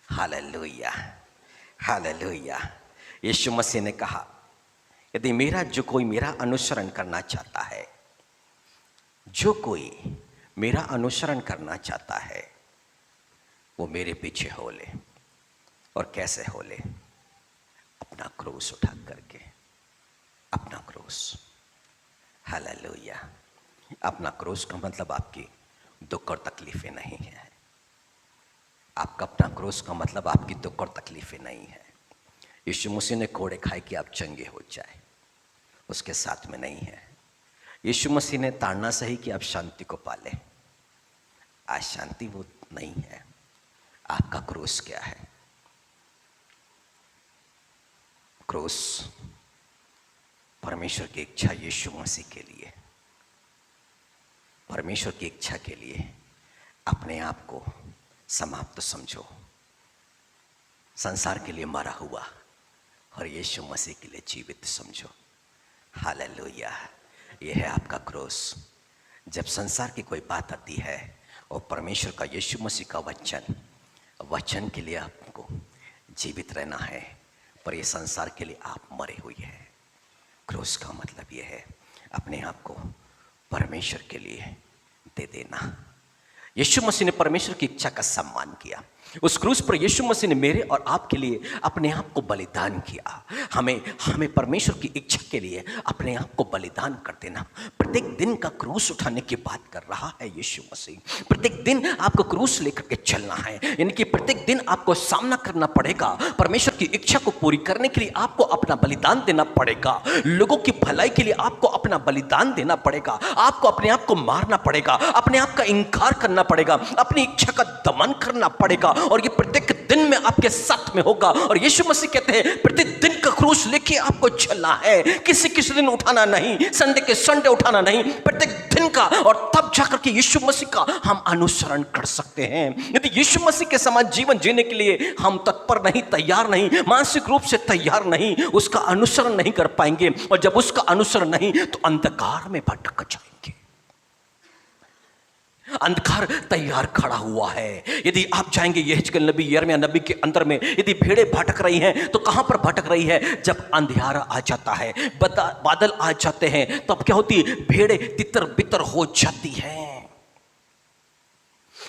Hallelujah, hallelujah. यीशु मसीह ने कहा, यदि जो कोई मेरा अनुसरण करना चाहता है, जो कोई मेरा अनुसरण करना चाहता है, वो मेरे पीछे हो ले। और कैसे हो ले? अपना क्रूस उठा करके, अपना क्रूस। हालेलुया। अपना क्रूस का मतलब आपकी दुख और तकलीफें नहीं है। आपका अपना क्रूस का मतलब आपकी दुख और तकलीफें नहीं है। यीशु मसीह ने कोड़े खाए कि आप चंगे हो जाए, उसके साथ में नहीं है। यीशु मसीह ने ताड़ना सही कि आप शांति को पाले, आज शांति वो नहीं है। आपका क्रूस क्या है? क्रूस परमेश्वर की इच्छा यीशु मसीह के लिए, परमेश्वर की इच्छा के लिए अपने आप को समाप्त समझो, संसार के लिए मरा हुआ, और यीशु मसीह के लिए जीवित समझो। हालेलुया। यह है आपका क्रूस। जब संसार की कोई बात आती है और परमेश्वर का, यीशु मसीह का वचन के लिए आपको जीवित रहना है, पर यह संसार के लिए आप मरे हुए हैं। क्रूस का मतलब यह है अपने आप को परमेश्वर के लिए दे देना। यीशु मसीह ने परमेश्वर की इच्छा का सम्मान किया। उस क्रूस पर यीशु मसीह ने मेरे और आपके लिए अपने आप को बलिदान किया। हमें परमेश्वर की इच्छा के लिए अपने आप को बलिदान कर देना। प्रत्येक दिन का क्रूस उठाने की बात कर रहा है यीशु मसीह। प्रत्येक दिन आपको क्रूस लेकर के चलना है, यानी कि प्रत्येक दिन आपको सामना करना पड़ेगा। परमेश्वर की इच्छा को पूरी करने के लिए आपको अपना बलिदान देना पड़ेगा। लोगों की भलाई के लिए आपको अपना बलिदान देना पड़ेगा। आपको अपने आप को मारना पड़ेगा, अपने आप का इंकार करना पड़ेगा, अपनी इच्छा का दमन करना पड़ेगा, और ये प्रत्येक दिन में आपके साथ में होगा। और यीशु मसीह कहते हैं प्रत्येक दिन का क्रूस लेके आपको चलना है। किसी दिन उठाना नहीं, संडे के संडे उठाना नहीं, प्रत्येक दिन का। और तब जाकर के यीशु मसीह का हम अनुसरण कर सकते हैं। यदि यीशु मसीह के समान जीवन जीने के लिए हम तत्पर नहीं, तैयार नहीं, मानसिक रूप से तैयार नहीं, उसका अनुसरण नहीं कर पाएंगे। और जब उसका अनुसरण नहीं तो अंधकार में भटक जाएंगे। अंधकार तैयार खड़ा हुआ है। यदि आप जाएंगे यहेजकेल नबी, यिर्मयाह नबी के अंदर में, यदि भेड़ें भटक रही हैं तो कहां पर भटक रही है? जब अंधियारा आ जाता है, बादल आ जाते हैं, तब क्या होती है? भेड़ें तितर बितर हो जाती हैं।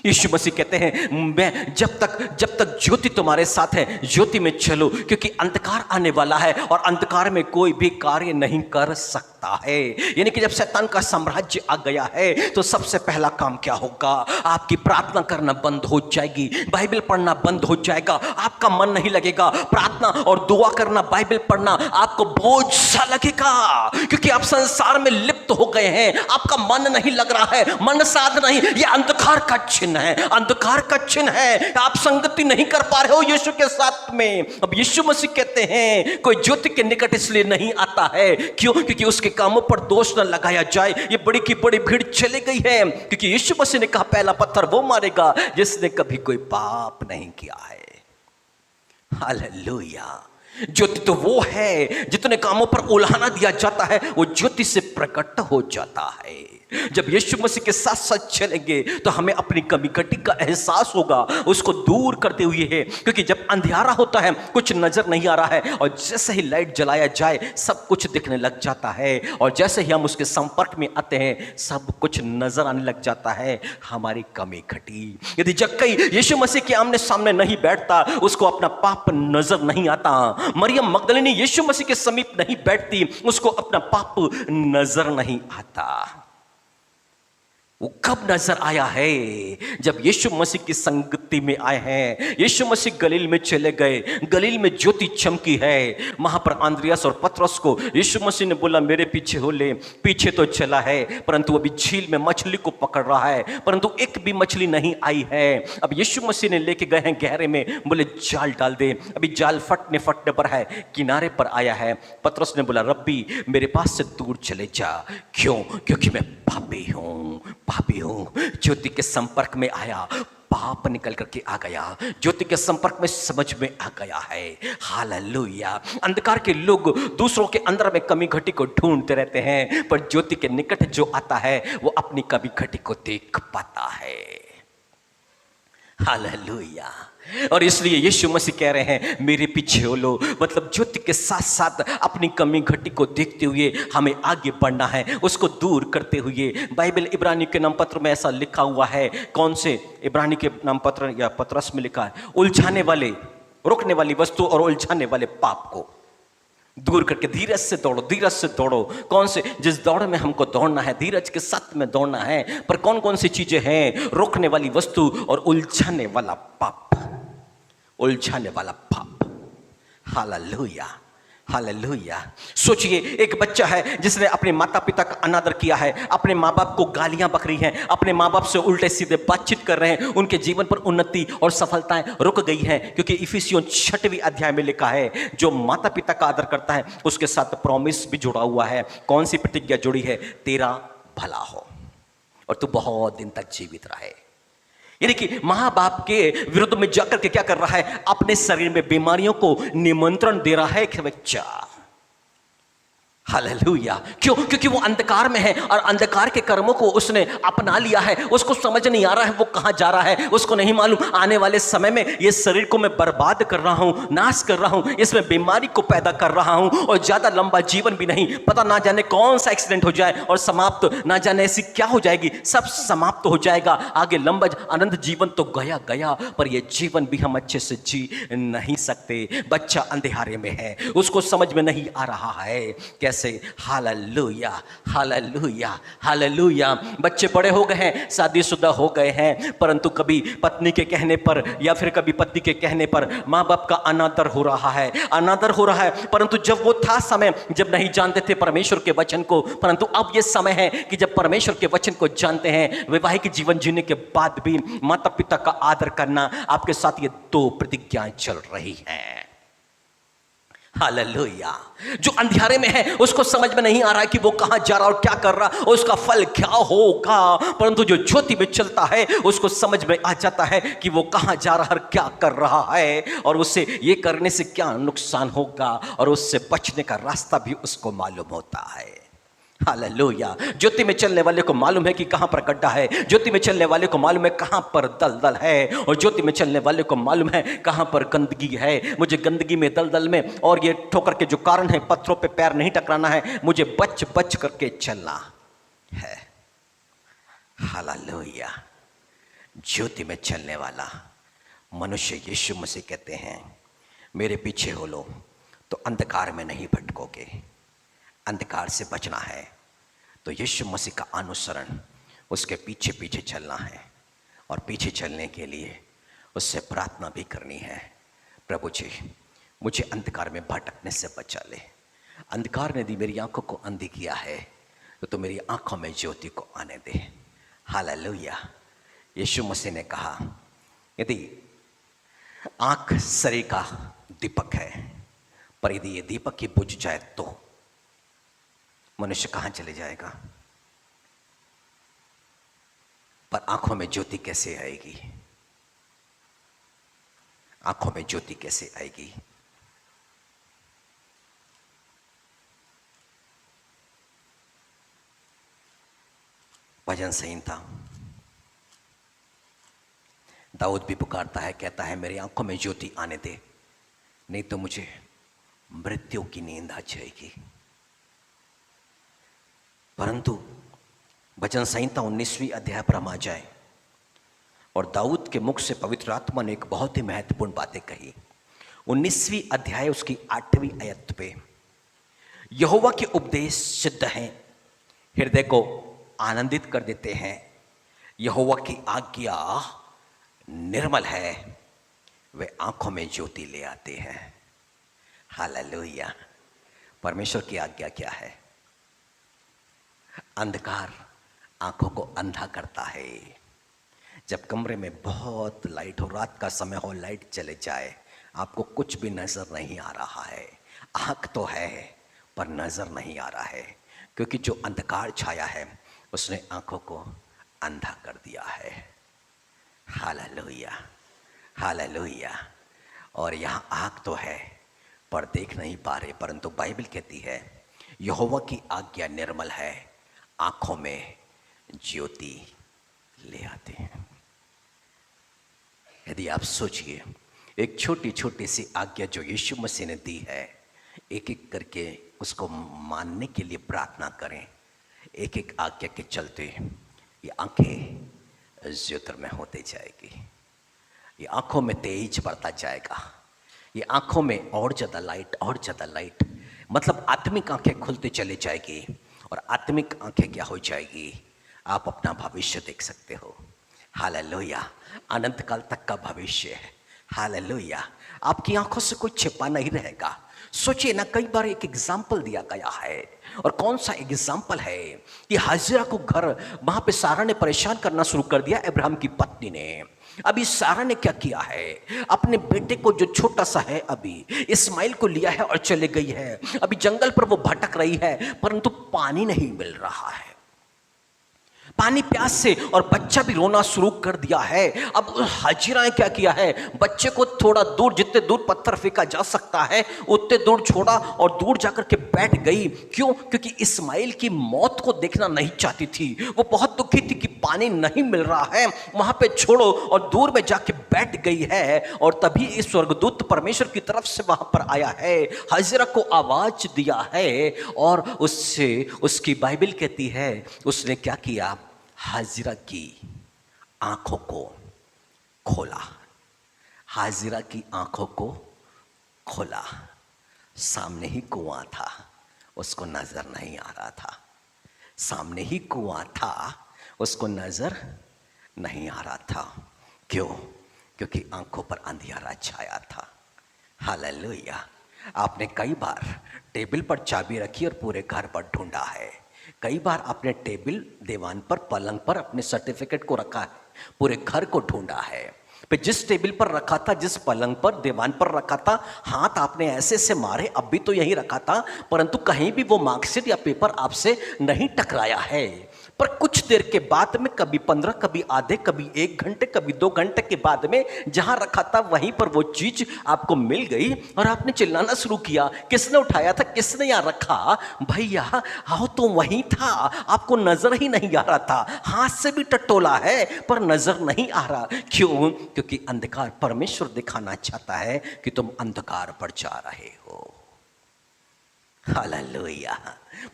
यीशु मसीह कहते हैं मैं जब तक ज्योति तुम्हारे साथ है, ज्योति में चलो, क्योंकि अंधकार आने वाला है और अंधकार में कोई भी कार्य नहीं कर सकता है। यानी कि जब शैतान का साम्राज्य आ गया है तो सबसे पहला काम क्या होगा? आपकी प्रार्थना करना बंद हो जाएगी, बाइबल पढ़ना बंद हो जाएगा, आपका मन नहीं लगेगा। प्रार्थना और दुआ करना, बाइबल पढ़ना आपको बोझ सा लगेगा, क्योंकि आप संसार में लिप्त हो गए हैं। आपका मन नहीं लग रहा है, मन साध नहीं। यह अंधकार का चिन्ह है, अंधकार का चिन्ह है। आप संगति नहीं कर पा रहे हो यीशु के साथ में। अब यीशु मसीह कहते हैं कोई ज्योति के निकट इसलिए नहीं आता है, क्यों? क्योंकि उसके कामों पर दोष न लगाया जाए। ये बड़ी की बड़ी भीड़ चली गई है, क्योंकि यीशु मसीह ने कहा पहला पत्थर वो मारेगा जिसने कभी कोई पाप नहीं किया है। हालेलुया। ज्योति तो वो है जितने कामों पर उल्हाना दिया जाता है वो ज्योति से प्रकट हो जाता है। जब यीशु मसीह के साथ साथ चलेंगे तो हमें अपनी कमी घटी का एहसास होगा, उसको दूर करते हुए है। क्योंकि जब अंधियारा होता है, कुछ नजर नहीं आ रहा है, और जैसे ही लाइट जलाया जाए सब कुछ दिखने लग जाता है, और जैसे ही हम उसके संपर्क में आते हैं सब कुछ नजर आने लग जाता है, हमारी कमी घटी। यदि जक्कई यीशु मसीह के आमने सामने नहीं बैठता, उसको अपना पाप नजर नहीं आता। मरियम मगदलिनी यीशु मसीह के समीप नहीं बैठती, उसको अपना पाप नजर नहीं आता। वो कब नजर आया है? जब यीशु मसीह की संगति में आए हैं। यीशु मसीह गलील में चले गए, गलील में ज्योति चमकी है। वहां पर आंद्रियास और पतरस को यीशु मसीह ने बोला मेरे पीछे हो ले। पीछे तो चला है, परंतु अभी झील में मछली को पकड़ रहा है, परंतु एक भी मछली नहीं आई है। अब यीशु मसीह ने लेके गए हैं गहरे में, बोले जाल डाल दे। अभी जाल फटने पर है, किनारे पर आया है। पतरस ने बोला रब्बी मेरे पास से दूर चले जा। क्यों? क्योंकि मैं पापी हूं। ज्योति के संपर्क में आया, पाप निकल करके आ गया। ज्योति के संपर्क में समझ में आ गया है। हालेलुया। अंधकार के लोग दूसरों के अंदर में कमी घटी को ढूंढते रहते हैं, पर ज्योति के निकट जो आता है वो अपनी कमी घटी को देख पाता है। हालेलुया। और इसलिए यीशु मसीह कह रहे हैं मेरे पीछे हो लो, मतलब ज्योति के साथ साथ अपनी कमी घटी को देखते हुए हमें आगे बढ़ना है, उसको दूर करते हुए। बाइबल इब्रानी के नाम पत्र में ऐसा लिखा हुआ है। कौन से? इब्रानी के नाम पत्र या पत्रस में लिखा है, उलझाने वाले, रोकने वाली वस्तु और उलझाने वाले पाप को दूर करके धीरज से दौड़ो, धीरज से दौड़ो। कौन से? जिस दौड़ में हमको दौड़ना है, धीरज के साथ में दौड़ना है। पर कौन कौन सी चीजें हैं? रोकने वाली वस्तु और उलझाने वाला पाप, उलझाने वाला पाप। Hallelujah, hallelujah. सोचिए एक बच्चा है जिसने अपने माता पिता का अनादर किया है, अपने माँ बाप को गालियां बक रही हैं, अपने माँ बाप से उल्टे सीधे बातचीत कर रहे हैं, उनके जीवन पर उन्नति और सफलताएं रुक गई हैं। क्योंकि इफिसियों 6वीं अध्याय में लिखा है जो माता पिता का आदर करता है उसके साथ प्रॉमिस भी जुड़ा हुआ है। कौन सी प्रतिज्ञा जुड़ी है? तेरा भला हो और तू बहुत दिन तक जीवित रहे। यानी कि माँ बाप के विरुद्ध में जाकर के क्या कर रहा है? अपने शरीर में बीमारियों को निमंत्रण दे रहा है कि बच्चा। हालेलुया। क्यों? क्योंकि वो अंधकार में है और अंधकार के कर्मों को उसने अपना लिया है। उसको समझ नहीं आ रहा है वो कहाँ जा रहा है, उसको नहीं मालूम आने वाले समय में ये शरीर को मैं बर्बाद कर रहा हूँ, नाश कर रहा हूँ, इसमें बीमारी को पैदा कर रहा हूँ और ज़्यादा लंबा जीवन भी नहीं। पता ना जाने कौन सा एक्सीडेंट हो जाए और समाप्त, ना जाने ऐसी क्या हो जाएगी, सब समाप्त हो जाएगा। आगे लंबा अनंत जीवन तो गया गया, पर ये जीवन भी हम अच्छे से जी नहीं सकते। बच्चा अंधेरे में है, उसको समझ में नहीं आ रहा है कैसे। Hallelujah, hallelujah, hallelujah. बच्चे बड़े हो गए हैं, शादीशुदा हो गए हैं, परंतु कभी पत्नी के कहने पर या फिर कभी पति के कहने पर माँ बाप का अनादर हो रहा है, अनादर हो रहा है। परंतु जब वो था समय जब नहीं जानते थे परमेश्वर के वचन को, परंतु अब ये समय है कि जब परमेश्वर के वचन को जानते हैं। वैवाहिक जीवन जीने के बाद भी माता पिता का आदर करना, आपके साथ ये 2 प्रतिज्ञाएं चल रही हैं। हालेलुया। जो अंधियारे में है उसको समझ में नहीं आ रहा है कि वो कहां जा रहा और क्या कर रहा और उसका फल क्या होगा, परंतु जो ज्योति में चलता है उसको समझ में आ जाता है कि वो कहां जा रहा और क्या कर रहा है और उससे ये करने से क्या नुकसान होगा और उससे बचने का रास्ता भी उसको मालूम होता है। हालेलुया। ज्योति में चलने वाले को मालूम है कि कहां पर गड्ढा है, ज्योति में चलने वाले को मालूम है कहां पर दलदल है, और ज्योति में चलने वाले को मालूम है कहां पर गंदगी है। मुझे गंदगी में, दलदल में और ये ठोकर के जो कारण है, पत्थरों पे पैर नहीं टकराना है, मुझे बच बच करके चलना है। हालेलुया। ज्योति में चलने वाला मनुष्य यीशु मसीह कहते हैं, मेरे पीछे हो लो तो अंधकार में नहीं भटकोगे। अंधकार से बचना है तो यीशु मसीह का अनुसरण, उसके पीछे पीछे चलना है और पीछे चलने के लिए उससे प्रार्थना भी करनी है। प्रभु जी, मुझे अंधकार में भटकने से बचा ले। अंधकार ने दी मेरी आंखों को अंधी किया है, तो तू मेरी आंखों में ज्योति को आने दे। हालेलुया। यीशु मसीह ने कहा, यदि आंख शरीर का दीपक है, पर यदि ये दीपक ही बुझ जाए तो मनुष्य कहां चले जाएगा। पर आंखों में ज्योति कैसे आएगी? आंखों में ज्योति कैसे आएगी? भजन संहिता, दाऊद भी पुकारता है, कहता है मेरी आंखों में ज्योति आने दे, नहीं तो मुझे मृत्यु की नींद आ जाएगी। परंतु भजन संहिता 19वीं अध्याय पर हम आ जाए और दाऊद के मुख से पवित्र आत्मा ने एक बहुत ही महत्वपूर्ण बातें कही। 19वीं अध्याय उसकी 8वीं आयत पे, यहोवा के उपदेश सिद्ध हैं, हृदय को आनंदित कर देते हैं। यहोवा की आज्ञा निर्मल है, वे आंखों में ज्योति ले आते हैं। हालेलुया। परमेश्वर की आज्ञा क्या है? अंधकार आंखों को अंधा करता है। जब कमरे में बहुत लाइट हो, रात का समय हो, लाइट चले जाए, आपको कुछ भी नजर नहीं आ रहा है। आंख तो है पर नजर नहीं आ रहा है, क्योंकि जो अंधकार छाया है उसने आंखों को अंधा कर दिया है। Hallelujah, hallelujah. और यहाँ आंख तो है पर देख नहीं पा रहे, परंतु बाइबल कहती है यहोवा की आज्ञा निर्मल है, आंखों में ज्योति ले आते हैं। यदि आप सोचिए, एक छोटी छोटी सी आज्ञा जो यीशु मसीह ने दी है, एक एक करके उसको मानने के लिए प्रार्थना करें। एक एक आज्ञा के चलते ये आंखें ज्योतिर्मय होते जाएगी, ये आंखों में तेज बढ़ता जाएगा, ये आंखों में और ज़्यादा लाइट, और ज़्यादा लाइट, मतलब आत्मिक आंखें खुलते चले जाएगी। और आत्मिक आंखें क्या हो जाएगी? आप अपना भविष्य देख सकते हो। हालेलुया। अनंत काल तक का भविष्य है। हालेलुया। आपकी आंखों से कुछ छिपा नहीं रहेगा। सोचिए ना, कई बार एक एग्जाम्पल दिया गया है, और कौन सा एग्जाम्पल है कि हाजिरा को घर वहां पे सारा ने परेशान करना शुरू कर दिया, अब्राहम की पत्नी ने। अभी सारा ने क्या किया है? अपने बेटे को जो छोटा सा है अभी इस्माइल को लिया है और चले गई है। अभी जंगल पर वो भटक रही है, परंतु पानी नहीं मिल रहा है। पानी प्यास से, और बच्चा भी रोना शुरू कर दिया है। अब हाजिरा ने क्या किया है, बच्चे को थोड़ा दूर, जितने दूर पत्थर फेंका जा सकता है उतने दूर छोड़ा और दूर जाकर के बैठ गई। क्यों? क्योंकि इस्माइल की मौत को देखना नहीं चाहती थी। वो बहुत दुखी थी कि पानी नहीं मिल रहा है, वहां पे छोड़ो, और दूर में जाके बैठ गई है। और तभी इस स्वर्गदूत परमेश्वर की तरफ से वहां पर आया है, हाजिरा को आवाज दिया है, और उससे उसकी बाइबल कहती है उसने क्या किया, हाजिरा की आंखों को खोला। हाजिरा की आंखों को खोला। सामने ही कुआं था, उसको नजर नहीं आ रहा था। सामने ही कुआं था, उसको नजर नहीं आ रहा था। क्यों? क्योंकि आंखों पर अंधियारा छाया था। हालेलुया। आपने कई बार टेबल पर चाबी रखी और पूरे घर पर ढूंढा है। कई बार आपने टेबल, दीवान पर, पलंग पर अपने सर्टिफिकेट को रखा है, पूरे घर को ढूंढा है। फिर जिस टेबल पर रखा था, जिस पलंग पर, दीवान पर रखा था, हाथ आपने ऐसे से मारे, अब भी तो यही रखा था, परंतु कहीं भी वो मार्कशीट या पेपर आपसे नहीं टकराया है। पर कुछ देर के बाद में, कभी 15, कभी आधे, कभी 1 घंटे, कभी 2 घंटे के बाद में, जहां रखा था वहीं पर वो चीज आपको मिल गई और आपने चिल्लाना शुरू किया, किसने उठाया था, किसने यहां रखा? भैया आओ, तो वहीं था, आपको नजर ही नहीं आ रहा था। हाथ से भी टटोला है पर नजर नहीं आ रहा। क्यों? क्योंकि अंधकार, परमेश्वर दिखाना चाहता है कि तुम अंधकार पर जा रहे हो। हालेलुया।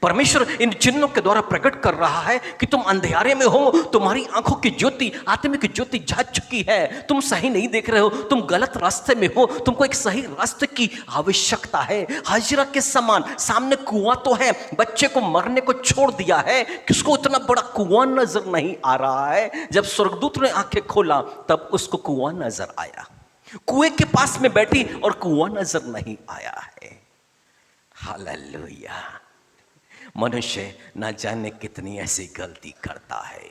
परमेश्वर इन चिन्हों के द्वारा प्रकट कर रहा है कि तुम अंधेरे में हो, तुम्हारी आंखों की ज्योति, आत्मिक ज्योति जा चुकी है, तुम सही नहीं देख रहे हो, तुम गलत रास्ते में हो, तुमको एक सही रास्ते की आवश्यकता है। हाजिरा के समान सामने कुआं तो है, बच्चे को मरने को छोड़ दिया है, किसको उतना बड़ा कुआं नजर नहीं आ रहा है। जब स्वर्गदूत ने आंखें खोला तब उसको कुआं नजर आया। कुएं के पास में बैठी और कुआं नजर नहीं आया है। हालेलुया। मनुष्य न जाने कितनी ऐसी गलती करता है,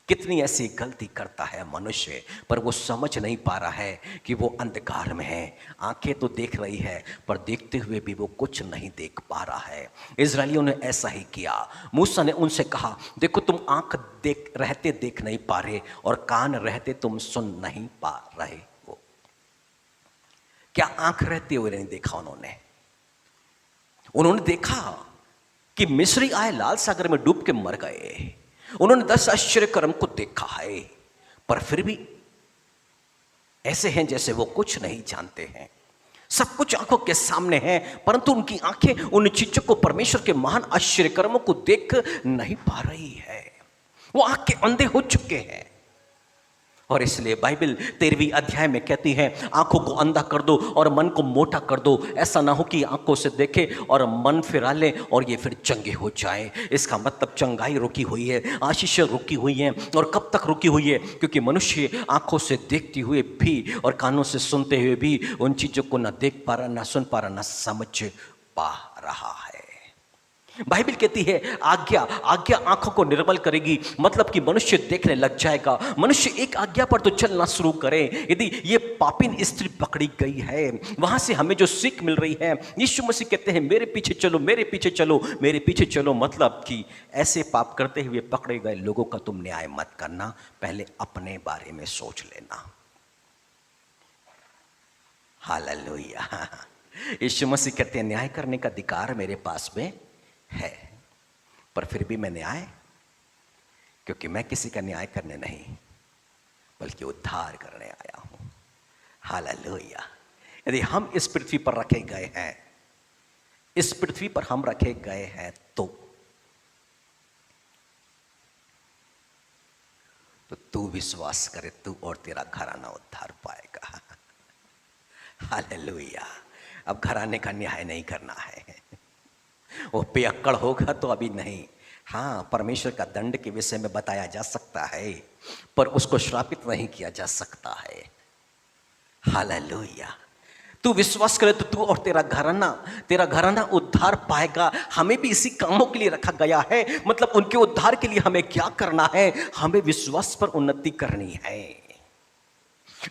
कितनी ऐसी गलती करता है मनुष्य, पर वो समझ नहीं पा रहा है कि वो अंधकार में है। आंखें तो देख रही है पर देखते हुए भी वो कुछ नहीं देख पा रहा है। इजरायलियों ने ऐसा ही किया। मूसा ने उनसे कहा, देखो तुम आंख देख रहते देख नहीं पा रहे और कान रहते तुम सुन नहीं पा रहे हो। क्या आंख रहते हुए नहीं देखा उन्होंने देखा कि मिस्री आए, लाल सागर में डूब के मर गए। उन्होंने 10 आश्चर्य कर्म को देखा है, पर फिर भी ऐसे हैं जैसे वो कुछ नहीं जानते हैं। सब कुछ आंखों के सामने है, परंतु उनकी आंखें उन चीजों को, परमेश्वर के महान आश्चर्य कर्मों को देख नहीं पा रही है। वो आंख के अंधे हो चुके हैं। और इसलिए बाइबल 13वीं अध्याय में कहती है, आंखों को अंधा कर दो और मन को मोटा कर दो। ऐसा ना हो कि आंखों से देखे और मन फिरा ले और ये फिर चंगे हो जाए। इसका मतलब चंगाई रुकी हुई है, आशीषें रुकी हुई हैं। और कब तक रुकी हुई है? क्योंकि मनुष्य आंखों से देखते हुए भी और कानों से सुनते हुए भी उन चीजों को ना देख पा रहा, ना सुन पा रहा, ना समझ पा रहा है। बाइबल कहती है आज्ञा आंखों को निर्मल करेगी, मतलब कि मनुष्य देखने लग जाएगा। मनुष्य एक आज्ञा पर तो चलना शुरू करे। यदि ये पापिन स्त्री पकड़ी गई है, वहां से हमें जो सीख मिल रही है, यीशु मसीह कहते हैं मेरे पीछे चलो, मेरे पीछे चलो, मेरे पीछे चलो। मतलब कि ऐसे पाप करते हुए पकड़े गए लोगों का तुम न्याय मत करना, पहले अपने बारे में सोच लेना। हालेलुया। यीशु मसीह कहते हैं न्याय करने का अधिकार मेरे पास में है, पर फिर भी मैं न्याय, क्योंकि मैं किसी का न्याय करने नहीं बल्कि उद्धार करने आया हूं। हालेलुया। यदि हम इस पृथ्वी पर रखे गए हैं, इस पृथ्वी पर हम रखे गए हैं तो तू विश्वास करे, तू और तेरा घराना उद्धार पाएगा। हालेलुया। अब घराने का न्याय नहीं करना है। वो पियक्कड़ होगा तो अभी नहीं। हाँ, परमेश्वर का दंड के विषय में बताया जा सकता है, पर उसको श्रापित नहीं किया जा सकता है। हालेलुया। तू विश्वास करे तो तू और तेरा घराना उद्धार पाएगा। हमें भी इसी कामों के लिए रखा गया है। मतलब उनके उद्धार के लिए हमें क्या करना है? हमें विश्वास पर उन्नति करनी है।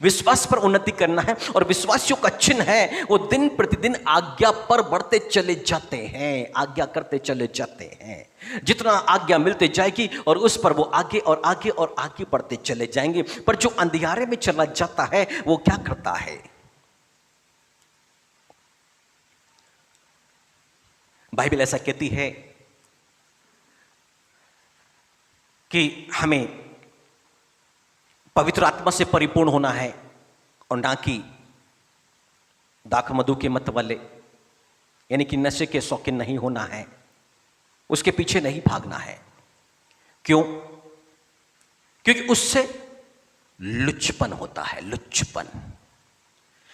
विश्वास पर उन्नति करना है। और विश्वासियों का चिन्ह है वो दिन प्रतिदिन आज्ञा पर बढ़ते चले जाते हैं, आज्ञा करते चले जाते हैं। जितना आज्ञा मिलते जाएगी और उस पर वो आगे और आगे और आगे बढ़ते चले जाएंगे। पर जो अंधियारे में चला जाता है वो क्या करता है? बाइबल ऐसा कहती है कि हमें पवित्र आत्मा से परिपूर्ण होना है और ना कि दाख मधु के मत वाले, यानी कि नशे के शौकीन नहीं होना है, उसके पीछे नहीं भागना है। क्यों? क्योंकि उससे लुच्चपन होता है, लुच्चपन।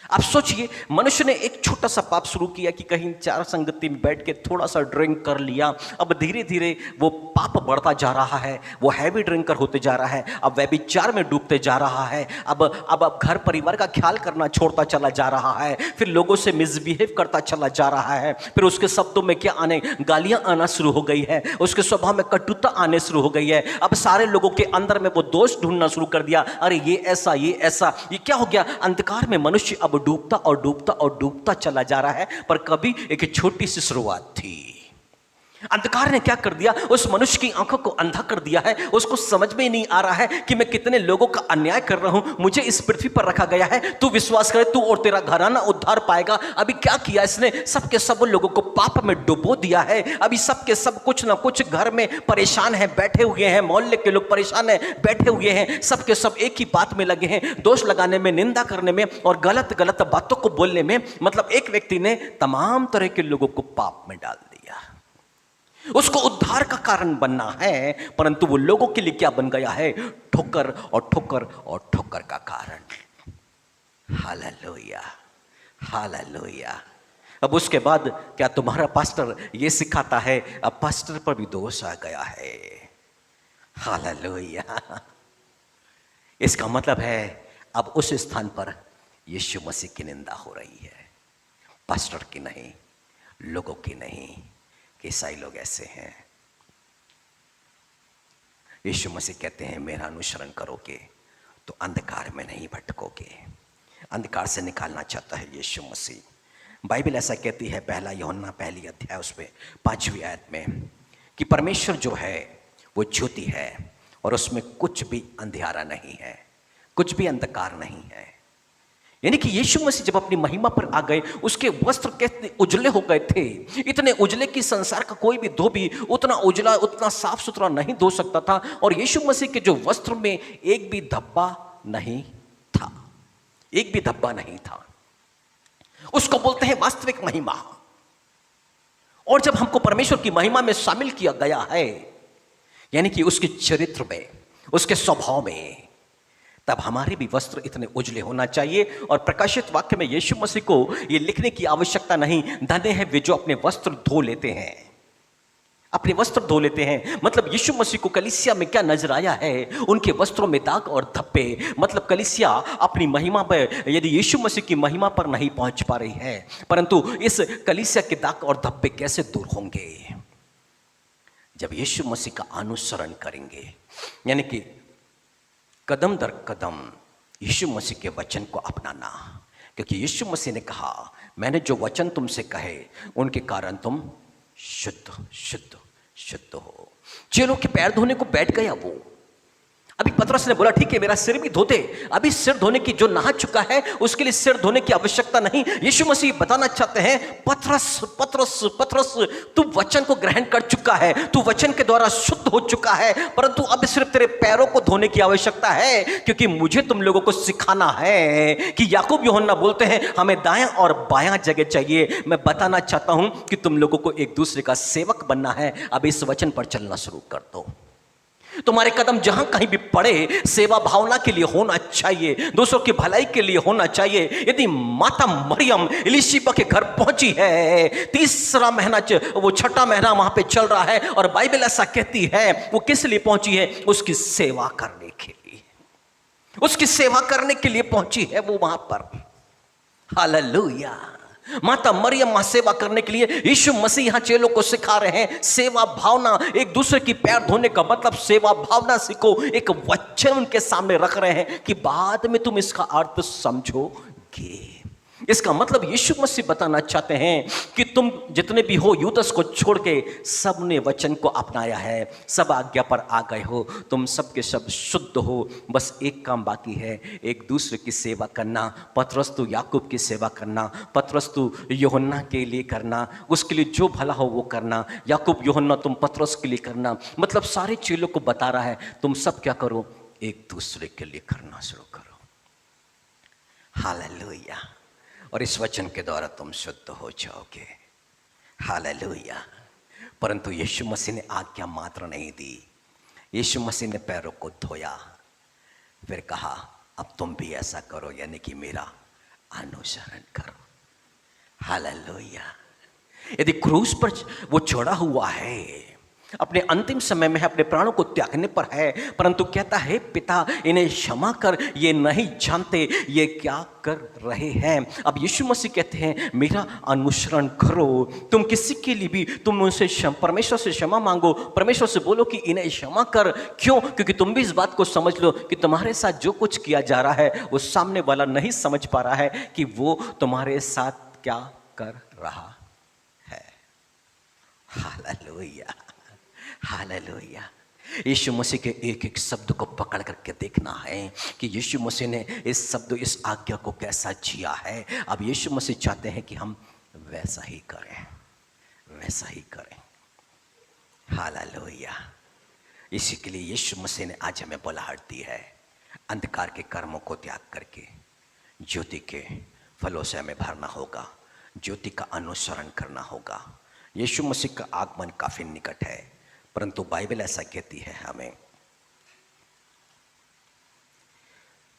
आप सोचिए, मनुष्य ने एक छोटा सा पाप शुरू किया कि कहीं चार संगति में बैठ के थोड़ा सा ड्रिंक कर लिया। अब धीरे धीरे वो पाप बढ़ता जा रहा है, वो हैवी ड्रिंकर होते जा रहा है, अब व्यभिचार में डूबते जा रहा है, अब घर परिवार का ख्याल करना छोड़ता चला जा रहा है, फिर लोगों से मिसबिहेव करता चला जा रहा है, फिर उसके शब्दों में क्या आने, गालियां आना शुरू हो गई है, उसके स्वभाव में कटुता आने शुरू हो गई है। अब सारे लोगों के अंदर में वो दोष ढूंढना शुरू कर दिया, अरे ये ऐसा, ये ऐसा, ये क्या हो गया? अंधकार में मनुष्य अब डूबता और डूबता और डूबता चला जा रहा है। पर कभी एक छोटी सी शुरुआत थी। अंधकार ने क्या कर दिया? उस मनुष्य की आंखों को अंधा कर दिया है। उसको समझ में ही नहीं आ रहा है कि मैं कितने लोगों का अन्याय कर रहा हूं, मुझे इस पृथ्वी पर रखा गया है, तू विश्वास करे तू और तेरा घराना उद्धार पाएगा। अभी क्या किया इसने? सबके सब लोगों को पाप में डुबो दिया है। अभी सबके सब कुछ ना कुछ घर में परेशान है, बैठे हुए हैं, मोहल्ले के लोग परेशान है, बैठे हुए हैं, सबके सब एक ही बात में लगे हैं, दोष लगाने में, निंदा करने में और गलत गलत बातों को बोलने में। मतलब एक व्यक्ति ने तमाम तरह के लोगों को पाप में डाल दिया। उसको उद्धार का कारण बनना है, परंतु वो लोगों के लिए क्या बन गया है? ठोकर और ठोकर और ठोकर का कारण। Hallelujah, hallelujah. अब उसके बाद क्या तुम्हारा पास्टर ये सिखाता है? अब पास्टर पर भी दोष आ गया है। हालेलुया। इसका मतलब है अब उस स्थान पर यीशु मसीह की निंदा हो रही है, पास्टर की नहीं, लोगों की नहीं कि ईसाई लोग ऐसे हैं। यीशु मसीह कहते हैं मेरा अनुसरण करोगे तो अंधकार में नहीं भटकोगे। अंधकार से निकालना चाहता है यीशु मसीह। बाइबल ऐसा कहती है, पहला यूहन्ना पहली अध्याय उसमें 5वीं आयत में, कि परमेश्वर जो है वो ज्योति है और उसमें कुछ भी अंधियारा नहीं है, कुछ भी अंधकार नहीं है। यानी कि यीशु मसीह जब अपनी महिमा पर आ गए, उसके वस्त्र कितने उजले हो गए थे, इतने उजले कि संसार का कोई भी धोबी उतना उजला, उतना साफ सुथरा नहीं धो सकता था। और यीशु मसीह के जो वस्त्र में एक भी धब्बा नहीं था, एक भी धब्बा नहीं था। उसको बोलते हैं वास्तविक महिमा। और जब हमको परमेश्वर की महिमा में शामिल किया गया है, यानी कि उसके चरित्र में, उसके स्वभाव में, तब हमारे भी वस्त्र इतने उजले होना चाहिए। और प्रकाशित वाक्य में यीशु मसीह को यह लिखने की आवश्यकता नहीं, धन्य है वे जो अपने वस्त्र धो लेते हैं, अपने वस्त्र धो लेते हैं। मतलब यीशु मसीह को कलीसिया में क्या नजर आया है? उनके वस्त्रों में दाग और धब्बे। मतलब कलीसिया अपनी महिमा पर, यदि यीशु मसीह की महिमा पर नहीं पहुंच पा रही है, परंतु इस कलीसिया के दाग और धब्बे कैसे दूर होंगे? जब यीशु मसीह का अनुसरण करेंगे, यानी कि कदम दर कदम यीशु मसीह के वचन को अपनाना। क्योंकि यीशु मसीह ने कहा, मैंने जो वचन तुमसे कहे उनके कारण तुम शुद्ध शुद्ध शुद्ध हो। चेलों के पैर धोने को बैठ गया वो। अभी पतरस ने बोला ठीक है मेरा सिर भी धो दे। अभी सिर धोने की, जो नहा चुका है उसके लिए सिर धोने की आवश्यकता नहीं। यीशु मसीह बताना चाहते हैं, पतरस पतरस पतरस, तू वचन को ग्रहण कर चुका है, तू वचन के द्वारा शुद्ध हो चुका है, परंतु अब सिर्फ तेरे पैरों को धोने की आवश्यकता है। क्योंकि मुझे तुम लोगों को सिखाना है कि याकूब यूहन्ना बोलते हैं हमें दायां और बायां जगह चाहिए। मैं बताना चाहता हूं कि तुम लोगों को एक दूसरे का सेवक बनना है। अब इस वचन पर चलना शुरू कर दो। तुम्हारे कदम जहां कहीं भी पड़े, सेवा भावना के लिए होना चाहिए, दूसरों की भलाई के लिए होना चाहिए। यदि माता मरियम इलिशिबा के घर पहुंची है, तीसरा महीना, वो छठा महीना वहां पे चल रहा है, और बाइबल ऐसा कहती है वो किस लिए पहुंची है? उसकी सेवा करने के लिए, उसकी सेवा करने के लिए पहुंची है वो वहां पर। हालेलुया। माता मरियम वहां सेवा करने के लिए, यीशु मसीह यहां चेलों को सिखा रहे हैं सेवा भावना। एक दूसरे की पैर धोने का मतलब सेवा भावना सीखो। एक वचन उनके सामने रख रहे हैं कि बाद में तुम इसका अर्थ समझोगे। इसका मतलब यीशु मसीह बताना चाहते हैं कि तुम जितने भी हो, यूदस को छोड़ के सब ने वचन को अपनाया है, सब आज्ञा पर आ गए हो, तुम सब के सब शुद्ध हो। बस एक काम बाकी है, एक दूसरे की सेवा करना। पतरस तू याकूब की सेवा करना, पतरस तू यूहन्ना के लिए करना, उसके लिए जो भला हो वो करना। याकूब यूहन्ना तुम पतरस के लिए करना। मतलब सारे चेलों को बता रहा है तुम सब क्या करो, एक दूसरे के लिए करना शुरू करो। हालेलुया। और इस वचन के द्वारा तुम शुद्ध हो जाओगे। हालेलुया। परंतु यीशु मसीह ने आज्ञा मात्र नहीं दी, यीशु मसीह ने पैरों को धोया, फिर कहा अब तुम भी ऐसा करो, यानी कि मेरा अनुसरण करो। हालेलुया। यदि क्रूस पर वो चढ़ा हुआ है, अपने अंतिम समय में है, अपने प्राणों को त्यागने पर है, परंतु कहता है पिता इन्हें क्षमा कर, ये नहीं जानते ये क्या कर रहे हैं। अब यीशु मसीह कहते हैं मेरा अनुसरण करो। तुम किसी के लिए भी तुम उनसे परमेश्वर से क्षमा मांगो, परमेश्वर से बोलो कि इन्हें क्षमा कर। क्यों? क्योंकि तुम भी इस बात को समझ लो कि तुम्हारे साथ जो कुछ किया जा रहा है वो सामने वाला नहीं समझ पा रहा है कि वो तुम्हारे साथ क्या कर रहा है। Hallelujah, hallelujah. यीशु मसीह के एक एक शब्द को पकड़ करके देखना है कि यीशु मसीह ने इस शब्द, इस आज्ञा को कैसा जिया है। अब यीशु मसीह चाहते हैं कि हम वैसा ही करें, वैसा ही करें। हालेलुया। इसी के लिए यीशु मसीह ने आज हमें बुलाहट दी है, अंधकार के कर्मों को त्याग करके ज्योति के फलों से हमें भरना होगा, ज्योति का अनुसरण करना होगा। यीशु मसीह का आगमन काफी निकट है, परंतु बाइबल ऐसा कहती है हमें,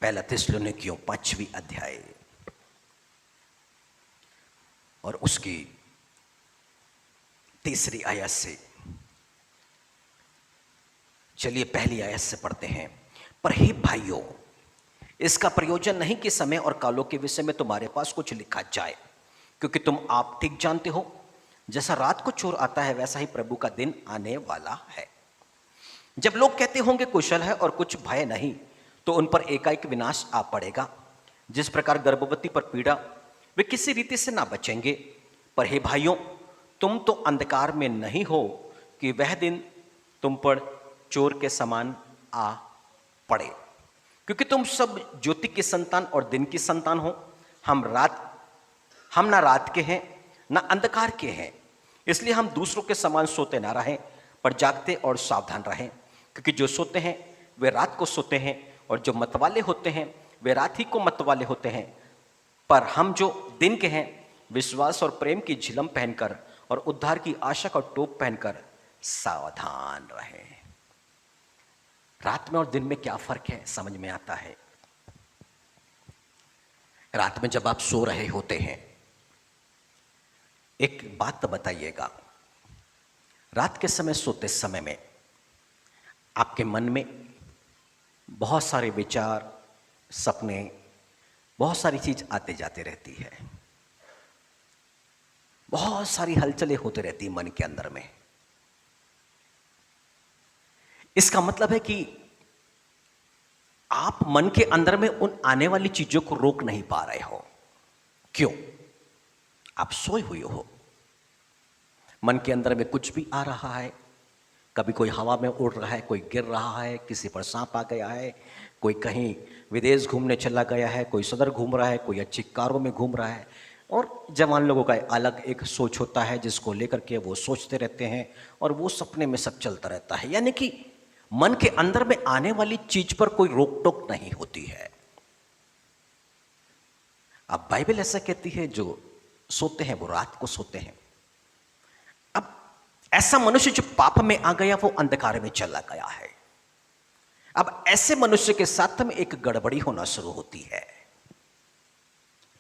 पहला थिस्सलुनीकियों 5वीं अध्याय और उसकी 3री आयत से, चलिए पहली आयत से पढ़ते हैं। पर हे भाइयों, इसका प्रयोजन नहीं कि समय और कालों के विषय में तुम्हारे पास कुछ लिखा जाए, क्योंकि तुम आप ठीक जानते हो जैसा रात को चोर आता है वैसा ही प्रभु का दिन आने वाला है। जब लोग कहते होंगे कुशल है और कुछ भय नहीं, तो उन पर एकाएक विनाश आ पड़ेगा। जिस प्रकार गर्भवती पर पीड़ा, वे किसी रीति से ना बचेंगे। पर हे भाइयों, तुम तो अंधकार में नहीं हो कि वह दिन तुम पर चोर के समान आ पड़े, क्योंकि तुम सब ज्योति की संतान और दिन की संतान हो। हम ना रात के हैं ना अंधकार के हैं, इसलिए हम दूसरों के समान सोते ना रहें, पर जागते और सावधान रहें। क्योंकि जो सोते हैं वे रात को सोते हैं, और जो मतवाले होते हैं वे रात ही को मतवाले होते हैं। पर हम जो दिन के हैं, विश्वास और प्रेम की झिलम पहनकर और उद्धार की आशा का टोप पहनकर सावधान रहें। रात में और दिन में क्या फर्क है समझ में आता है। रात में जब आप सो रहे होते हैं, एक बात तो बताइएगा, रात के समय सोते समय में आपके मन में बहुत सारे विचार, सपने, बहुत सारी चीज आते जाते रहती है, बहुत सारी हलचलें होती रहती है मन के अंदर में। इसका मतलब है कि आप मन के अंदर में उन आने वाली चीजों को रोक नहीं पा रहे हो। क्यों? आप सोए हुए हो, मन के अंदर में कुछ भी आ रहा है। कभी कोई हवा में उड़ रहा है, कोई गिर रहा है, किसी पर सांप आ गया है, कोई कहीं विदेश घूमने चला गया है, कोई सदर घूम रहा है, कोई अच्छी कारों में घूम रहा है। और जवान लोगों का अलग एक सोच होता है जिसको लेकर के वो सोचते रहते हैं, और वो सपने में सब चलता रहता है। यानी कि मन के अंदर में आने वाली चीज पर कोई रोक टोक नहीं होती है। अब बाइबल ऐसा कहती है जो सोते हैं वो रात को सोते हैं। अब ऐसा मनुष्य जो पाप में आ गया वो अंधकार में चला गया है। अब ऐसे मनुष्य के साथ में एक गड़बड़ी होना शुरू होती है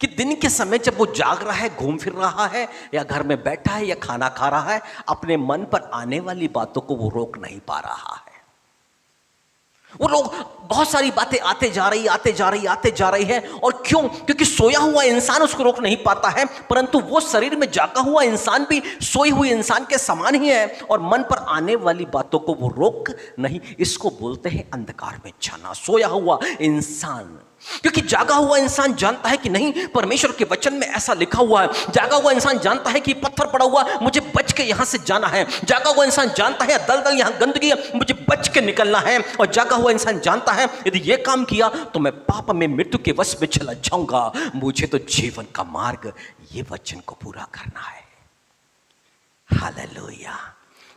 कि दिन के समय जब वो जाग रहा है, घूम फिर रहा है, या घर में बैठा है, या खाना खा रहा है, अपने मन पर आने वाली बातों को वो रोक नहीं पा रहा है। वो लोग बहुत सारी बातें आते जा रही है। और क्यों? क्योंकि सोया हुआ इंसान उसको रोक नहीं पाता है, परंतु वो शरीर में जागा हुआ इंसान भी सोई हुई इंसान के समान ही है, और मन पर आने वाली बातों को वो रोक नहीं। इसको बोलते हैं अंधकार में जाना, सोया हुआ इंसान। क्योंकि जागा हुआ इंसान जानता है कि नहीं, परमेश्वर के वचन में ऐसा लिखा हुआ है। जागा हुआ इंसान जानता है कि पत्थर पड़ा हुआ, मुझे बच के यहां से जाना है। जागा हुआ इंसान जानता है दलदल, यहां गंदगी है, मुझे बच के निकलना है। और जागा हुआ इंसान जानता है यदि यह काम किया तो मैं पाप में, मृत्यु के वश में चला जाऊंगा। मुझे तो जीवन का मार्ग ये वचन को पूरा करना है। हालेलुया।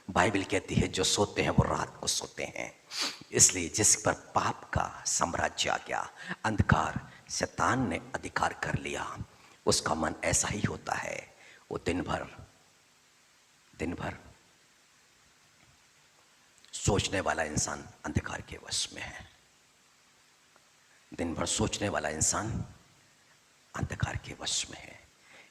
बाइबल कहती है जो सोते हैं वो रात को सोते हैं। इसलिए जिस पर पाप का साम्राज्य आ गया, अंधकार, शैतान ने अधिकार कर लिया, उसका मन ऐसा ही होता है। वो दिन भर सोचने वाला इंसान अंधकार के वश में है। दिन भर सोचने वाला इंसान अंधकार के वश में है।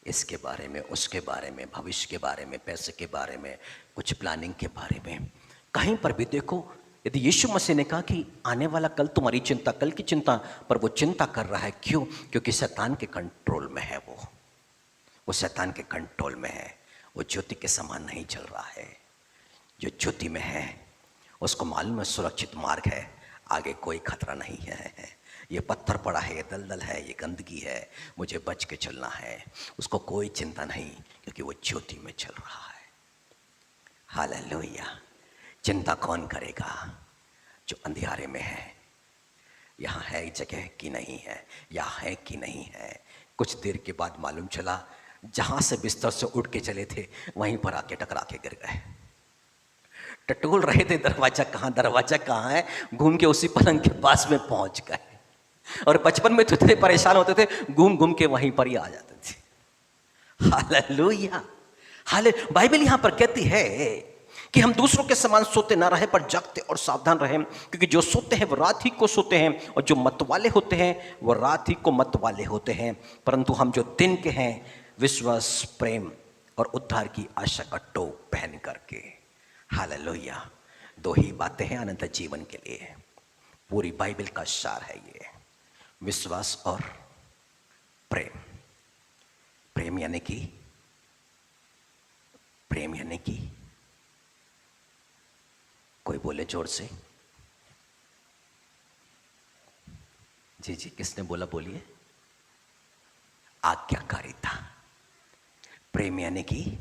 इसके बारे में, उसके बारे में, भविष्य के बारे में, पैसे के बारे में, कुछ प्लानिंग के बारे में। कहीं पर भी देखो, यदि यीशु मसीह ने कहा कि आने वाला कल तुम्हारी चिंता, कल की चिंता, पर वो चिंता कर रहा है क्यों? क्योंकि शैतान के कंट्रोल में है। वो शैतान के कंट्रोल में है। वो ज्योति के समान नहीं चल रहा है। जो ज्योति में है उसको मालूम है सुरक्षित मार्ग है, आगे कोई खतरा नहीं है। ये पत्थर पड़ा है, ये दलदल है, ये गंदगी है, मुझे बच के चलना है। उसको कोई चिंता नहीं, क्योंकि वो ज्योति में चल रहा है। हालेलुया। चिंता कौन करेगा? जो अंधियारे में है। यहाँ है जगह कि नहीं है, यहाँ है कि नहीं है। कुछ देर के बाद मालूम चला जहाँ से बिस्तर से उठ के चले थे वहीं पर आके टकरा के गिर गए। टटोल रहे थे दरवाजा कहाँ है, घूम के उसी पलंग के पास में पहुंच गए। और बचपन में तो इतने परेशान होते थे, घूम घूम के वहीं पर ही आ जाते थे। हालेलुया। बाइबल यहां पर कहती है कि हम दूसरों के समान सोते ना रहे, पर जागते और सावधान रहें, क्योंकि जो सोते हैं वो रात ही को सोते हैं, और जो मतवाले होते हैं वो रात ही को मतवाले होते हैं। परंतु हम जो दिन के हैं, विश्वास, प्रेम और उद्धार की आशा का टोप पहन करके। हालेलुया। दो ही बातें हैं अनंत जीवन के लिए। पूरी बाइबल का सार है ये, विश्वास और प्रेम। प्रेम यानी कि कोई बोले जोर से। जी, किसने बोला? बोलिए। आज्ञाकारिता। प्रेम यानी कि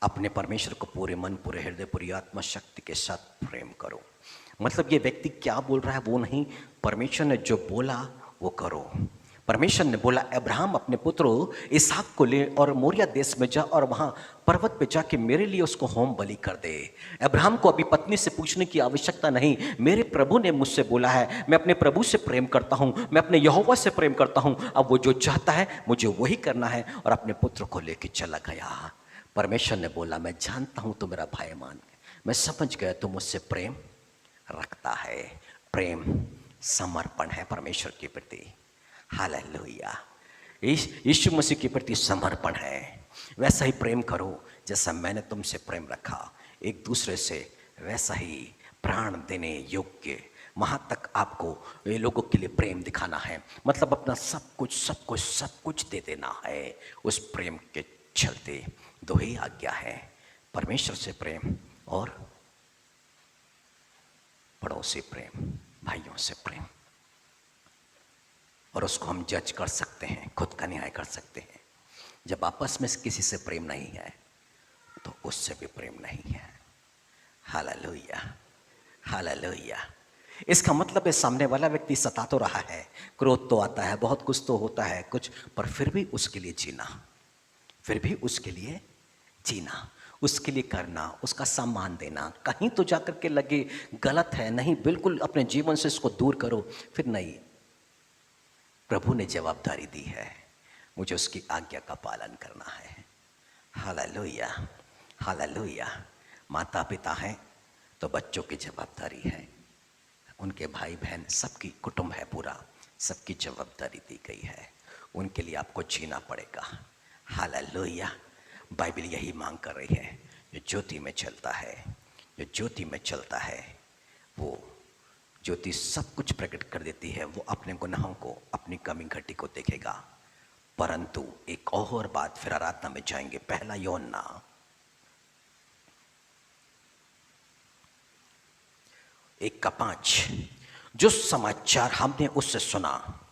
अपने परमेश्वर को पूरे मन, पूरे हृदय, पूरी आत्मा शक्ति के साथ प्रेम करो। मतलब ये व्यक्ति क्या बोल रहा है वो नहीं, परमेश्वर ने जो बोला वो करो। परमेश्वर ने बोला अब्राहम अपने पुत्र इसहाक को ले और मोरिया देश में जा और वहाँ पर्वत पे जाके मेरे लिए उसको होम बलि कर दे। अब्राहम को अभी पत्नी से पूछने की आवश्यकता नहीं। मेरे प्रभु ने मुझसे बोला है, मैं अपने प्रभु से प्रेम करता हूँ, मैं अपने यहोवा से प्रेम करता हूँ। अब वो जो चाहता है मुझे वही करना है। और अपने पुत्र को लेके चला गया। परमेश्वर ने बोला मैं जानता हूँ तू मेरा भाई मान, मैं समझ गया तू मुझसे प्रेम रखता है। प्रेम समर्पण है परमेश्वर के प्रति। हालेलुया। यीशु मसीह के प्रति समर्पण है। वैसा ही प्रेम करो जैसा मैंने तुमसे प्रेम रखा, एक दूसरे से वैसा ही प्राण देने योग्य। वहाँ तक आपको ये लोगों के लिए प्रेम दिखाना है, मतलब अपना सब कुछ दे देना है उस प्रेम के चलते। दो ही आज्ञा है, परमेश्वर से प्रेम और पड़ोसी प्रेम, भाइयों से प्रेम। और उसको हम जज कर सकते हैं, खुद का न्याय कर सकते हैं। जब आपस में किसी से प्रेम नहीं है तो उससे भी प्रेम नहीं है। Hallelujah, hallelujah. इसका मतलब है सामने वाला व्यक्ति सता तो रहा है, क्रोध तो आता है, बहुत कुछ तो होता है कुछ, पर फिर भी उसके लिए जीना, उसके लिए करना, उसका सम्मान देना। कहीं तो जाकर के लगे गलत है, नहीं बिल्कुल अपने जीवन से इसको दूर करो, फिर नहीं। प्रभु ने जवाबदारी दी है, मुझे उसकी आज्ञा का पालन करना है। Hallelujah, hallelujah. माता पिता हैं तो बच्चों की जवाबदारी है, उनके भाई बहन सबकी कुटुंब है पूरा, सबकी जवाबदारी दी गई है। उनके लिए आपको जीना पड़ेगा। हालेलुया। बाइबल यही मांग कर रही है, जो ज्योति में चलता है, जो ज्योति में चलता है वो ज्योति सब कुछ प्रकट कर देती है। वो अपने गुनाहों को, अपनी कमी घटी को देखेगा। परंतु एक और बात, फिर आराधना में जाएंगे। पहला यूहन्ना 1:5, जो समाचार हमने उससे सुना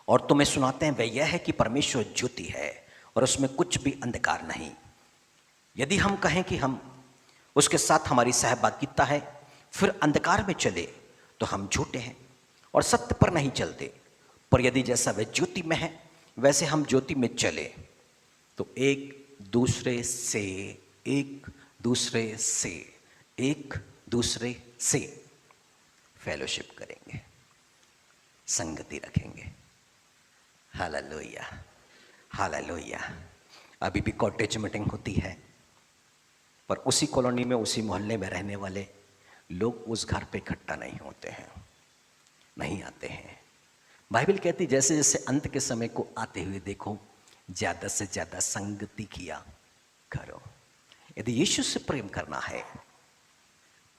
और तुम्हें सुनाते हैं वह यह है कि परमेश्वर ज्योति है और उसमें कुछ भी अंधकार नहीं। यदि हम कहें कि हम उसके साथ हमारी सहभागिता है, फिर अंधकार में चले तो हम झूठे हैं और सत्य पर नहीं चलते। पर यदि जैसा वह ज्योति में है वैसे हम ज्योति में चले तो एक दूसरे से फेलोशिप करेंगे, संगति रखेंगे। Hallelujah, hallelujah. अभी भी कॉटेज मीटिंग होती है, पर उसी कॉलोनी में, उसी मोहल्ले में रहने वाले लोग उस घर पे इकट्ठा नहीं होते हैं, नहीं आते हैं। बाइबल कहती जैसे जैसे अंत के समय को आते हुए देखो, ज़्यादा से ज़्यादा संगति किया करो। यदि यीशु से प्रेम करना है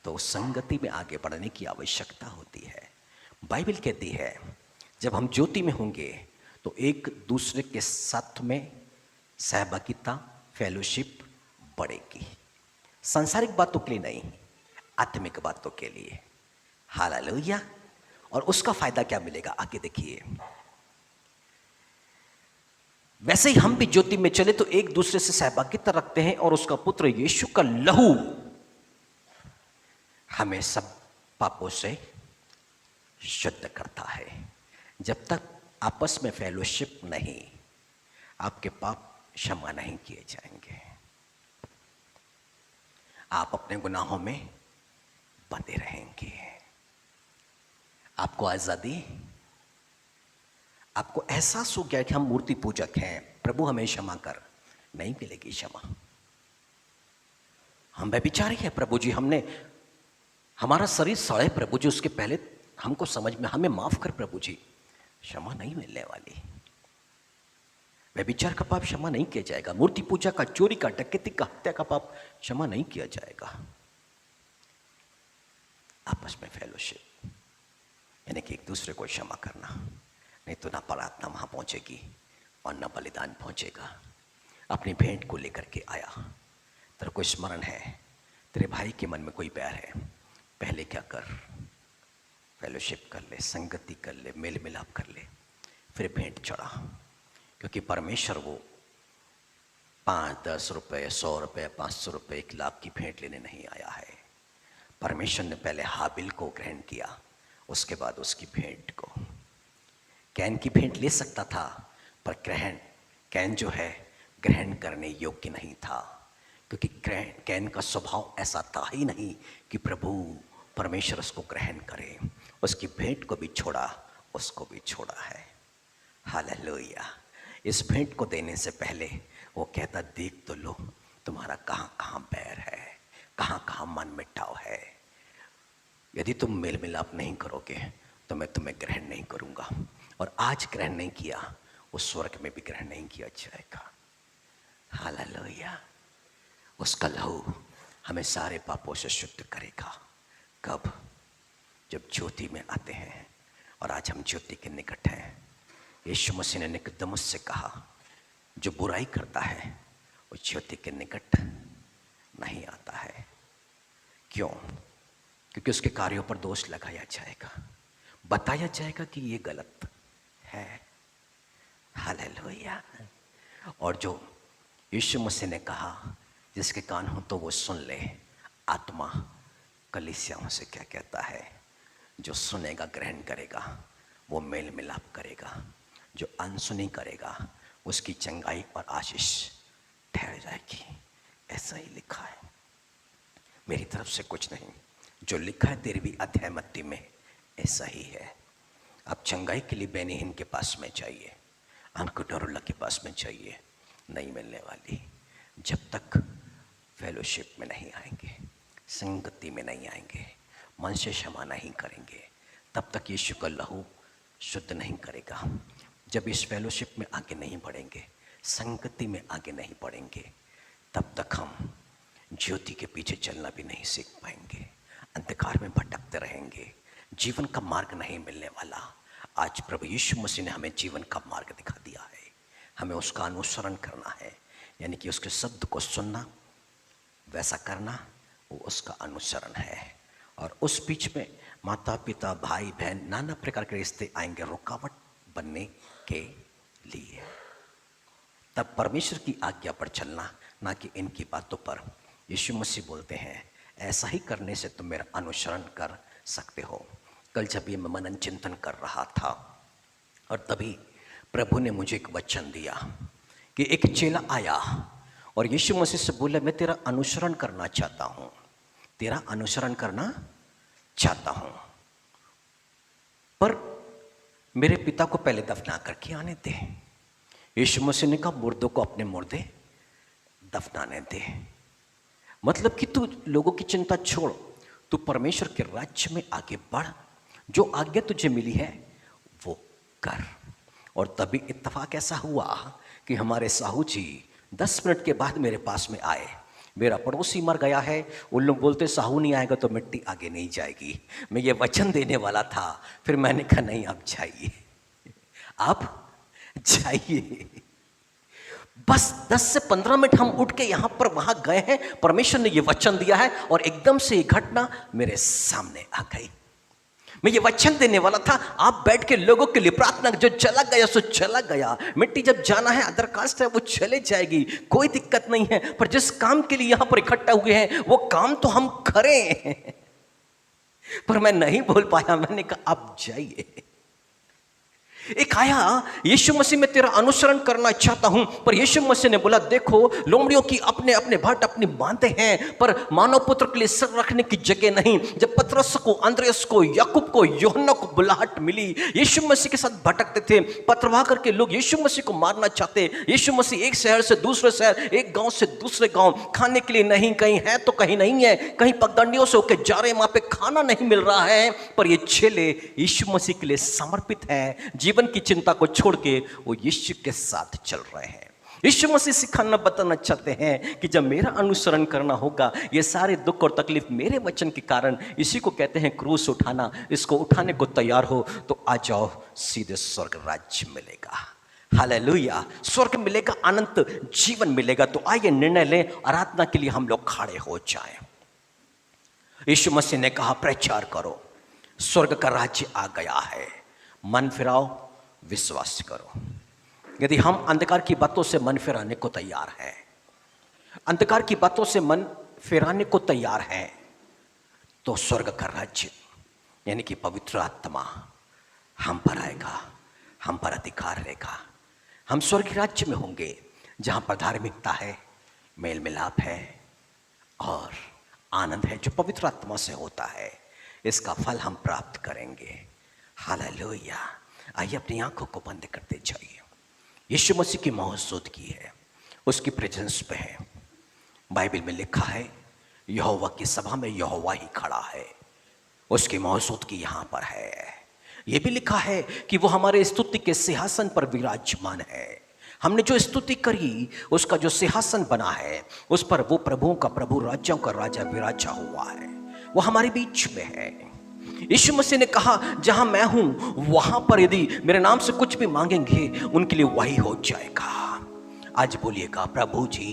तो संगति में आगे बढ़ने की आवश्यकता होती है। बाइबल कहती है जब हम ज्योति में होंगे तो एक दूसरे के साथ में सहभागिता, फेलोशिप बढ़ेगी। सांसारिक बातों के लिए नहीं, आत्मिक बातों के लिए। हालेलुया। और उसका फायदा क्या मिलेगा, आगे देखिए। वैसे ही हम भी ज्योति में चले तो एक दूसरे से सहभागिता रखते हैं और उसका पुत्र यीशु का लहू हमें सब पापों से शुद्ध करता है। जब तक आपस में फेलोशिप नहीं, आपके पाप क्षमा नहीं किए जाएंगे। आप अपने गुनाहों में बंधे रहेंगे। आपको आजादी, आपको एहसास हो गया कि हम मूर्ति पूजक हैं, प्रभु हमें क्षमा कर, नहीं मिलेगी क्षमा। हम व्यभिचारी हैं प्रभु जी, हमने हमारा शरीर सड़े प्रभु जी, उसके पहले हमको समझ में, हमें माफ कर प्रभु जी, क्षमा नहीं मिलने वाली। व्यभिचार का पाप क्षमा नहीं किया जाएगा। मूर्ति पूजा का, चोरी का, डकैती का, हत्या का पाप क्षमा नहीं किया जाएगा। आपस में फेलोशिप यानी कि एक दूसरे को क्षमा करना, नहीं तो ना प्रार्थना वहां पहुंचेगी और ना बलिदान पहुंचेगा। अपनी भेंट को लेकर के आया, तेरे को स्मरण है, तेरे भाई के मन में कोई बैर है, पहले क्या कर, फेलोशिप कर ले, संगति कर ले, मेल मिलाप कर ले, फिर भेंट चढ़ा। क्योंकि परमेश्वर वो 5-10 रुपये, 100 रुपये, 500 रुपये, 1 लाख की भेंट लेने नहीं आया है। परमेश्वर ने पहले हाबिल को ग्रहण किया, उसके बाद उसकी भेंट को। कैन की भेंट ले सकता था, पर कैन जो है ग्रहण करने योग्य नहीं था, क्योंकि कैन का स्वभाव ऐसा था ही नहीं कि प्रभु परमेश्वर उसको ग्रहण करे। उसकी भेंट को भी छोड़ा, उसको भी छोड़ा है। हालेलुया। इस भेंट को देने से पहले वो कहता, देख तो लो तुम्हारा कहाँ कहाँ बैर है, कहाँ कहाँ मन मिटाव है। यदि तुम मेल मिलाप नहीं करोगे तो मैं तुम्हें ग्रहण नहीं करूँगा, और आज ग्रहण नहीं किया, उस स्वर्ग में भी ग्रहण नहीं किया जाएगा। हालेलुया। उसका लहू हमें सारे पापों से शुद्ध करेगा। कब? जब ज्योति में आते हैं। और आज हम ज्योति के निकट हैं। यीशु मसीह ने निकोदेमुस से कहा, जो बुराई करता है वो ज्योति के निकट नहीं आता है। क्यों? क्योंकि उसके कार्यों पर दोष लगाया जाएगा, बताया जाएगा कि ये गलत है। हालेलुया। और जो यीशु मसीह ने कहा, जिसके कान हो तो वो सुन ले। आत्मा कलीसियाओं से क्या कहता है? जो सुनेगा, ग्रहण करेगा, वो मेल मिलाप करेगा। जो अनसुनी करेगा, उसकी चंगाई और आशीष ठहर जाएगी। ऐसा ही लिखा है, मेरी तरफ से कुछ नहीं, जो लिखा है 13वीं अध्याय मत्ती में, ऐसा ही है। अब चंगाई के लिए बेनीहीन के पास में चाहिए, हमको डरुल्ला के पास में चाहिए, नहीं मिलने वाली। जब तक फेलोशिप में नहीं आएंगे, संगति में नहीं आएंगे, मन से क्षमा नहीं करेंगे, तब तक यीशु का लहू शुद्ध नहीं करेगा। जब इस फेलोशिप में आगे नहीं बढ़ेंगे, संगति में आगे नहीं बढ़ेंगे, तब तक हम ज्योति के पीछे चलना भी नहीं सीख पाएंगे। अंधकार में भटकते रहेंगे, जीवन का मार्ग नहीं मिलने वाला। आज प्रभु यीशु मसीह ने हमें जीवन का मार्ग दिखा दिया है। हमें उसका अनुसरण करना है, यानी कि उसके शब्द को सुनना, वैसा करना, वो उसका अनुसरण है। और उस बीच में माता पिता भाई बहन नाना प्रकार के रिश्ते आएंगे रुकावट बनने के लिए। तब परमेश्वर की आज्ञा पर चलना, ना कि इनकी बातों पर। यीशु मसीह बोलते हैं ऐसा ही करने से तुम मेरा अनुसरण कर सकते हो। कल जब ये मैं मनन चिंतन कर रहा था और तभी प्रभु ने मुझे एक वचन दिया कि एक चेला आया और यीशु मसीह से बोला मैं तेरा अनुसरण करना चाहता हूँ, तेरा अनुसरण करना चाहता हूँ, पर मेरे पिता को पहले दफना करके आने दे। यीशु मसीह ने कहा मुर्दों को अपने मुर्दे दफनाने दे। मतलब कि तू लोगों की चिंता छोड़, तू परमेश्वर के राज्य में आगे बढ़, जो आज्ञा तुझे मिली है वो कर। और तभी इत्तेफाक ऐसा हुआ कि हमारे साहू जी 10 मिनट के बाद मेरे पास में आए। मेरा पड़ोसी मर गया है, उन लोग बोलते साहू नहीं आएगा तो मिट्टी आगे नहीं जाएगी। मैं ये वचन देने वाला था, फिर मैंने कहा नहीं आप जाइए, आप जाइए। बस 10 से 15 मिनट हम उठ के यहाँ पर वहाँ गए हैं, परमेश्वर ने ये वचन दिया है और एकदम से ये घटना मेरे सामने आ गई। मैं ये वचन देने वाला था, आप बैठ के लोगों के लिए प्रार्थना, जो चला गया सो चला गया, मिट्टी जब जाना है अदर कास्ट है वो चले जाएगी, कोई दिक्कत नहीं है, पर जिस काम के लिए यहाँ पर इकट्ठा हुए हैं वो काम तो हम करें। पर मैं नहीं बोल पाया, मैंने कहा आप जाइए। एक आया यीशु मसीह में तेरा अनुसरण करना चाहता हूं, पर यीशु मसीह ने बोला देखो लोमड़ियों की अपने अपने भट अपनी बांधे हैं, पर मानव पुत्र के लिए सर रखने की जगह नहीं। जब पतरस को, अंद्रयास को, याकूब को, यूहन्ना को बुलाहट मिली, यीशु मसीह के साथ भटकते थे, पत्रवाह करके लोग यीशु मसीह को मारना चाहते। यीशु मसीह एक शहर से दूसरे शहर, एक गांव से दूसरे गांव, खाने के लिए नहीं, कहीं है तो कहीं नहीं है, कहीं पगडंडियों से होकर जा रहे, वहां पे खाना नहीं मिल रहा है, पर ये चेले यीशु मसीह के लिए समर्पित है। जीवन की चिंता को छोड़ के वो यीशु के साथ चल रहे हैं। यीशु मसीह सिखाना बताना चाहते हैं कि जब मेरा अनुसरण करना होगा, ये सारे दुख और तकलीफ मेरे वचन के कारण, इसी को कहते हैं क्रूस उठाना, इसको उठाने को तैयार हो तो आ जाओ, सीधे स्वर्ग राज्य मिलेगा। हालेलुया, स्वर्ग मिलेगा, अनंत जीवन मिलेगा। तो आइए निर्णय लें, आराधना के लिए हम लोग खड़े हो जाएं। यीशु मसीह ने कहा प्रचार करो, स्वर्ग का राज्य आ गया है, मन फिराओ, विश्वास करो। यदि हम अंधकार की बातों से मन फिराने को तैयार हैं, अंधकार की बातों से मन फिराने को तैयार हैं, तो स्वर्ग का राज्य यानी कि पवित्र आत्मा हम पर आएगा, हम पर अधिकार रहेगा। हम स्वर्ग राज्य में होंगे जहां पर धार्मिकता है, मेल मिलाप है और आनंद है जो पवित्र आत्मा से होता है। इसका फल हम प्राप्त करेंगे। हालेलुया। आइए अपनी आंखों को बंद करते जाइए। यीशु मसीह की मौजूदगी है, उसकी प्रेजेंस पे है। बाइबल में लिखा है यहोवा की सभा में यहोवा ही खड़ा है, उसकी मौजूदगी यहाँ पर है। यह भी लिखा है कि वो हमारे स्तुति के सिंहासन पर विराजमान है। हमने जो स्तुति करी, उसका जो सिंहासन बना है, उस पर वो प्रभुओं का प्रभु, राजाओं का राजा विराजा हुआ है, वो हमारे बीच में है। यीशु मसीह ने कहा जहां मैं हूं वहां पर यदि मेरे नाम से कुछ भी मांगेंगे उनके लिए वही हो जाएगा। आज बोलिएगा प्रभु जी,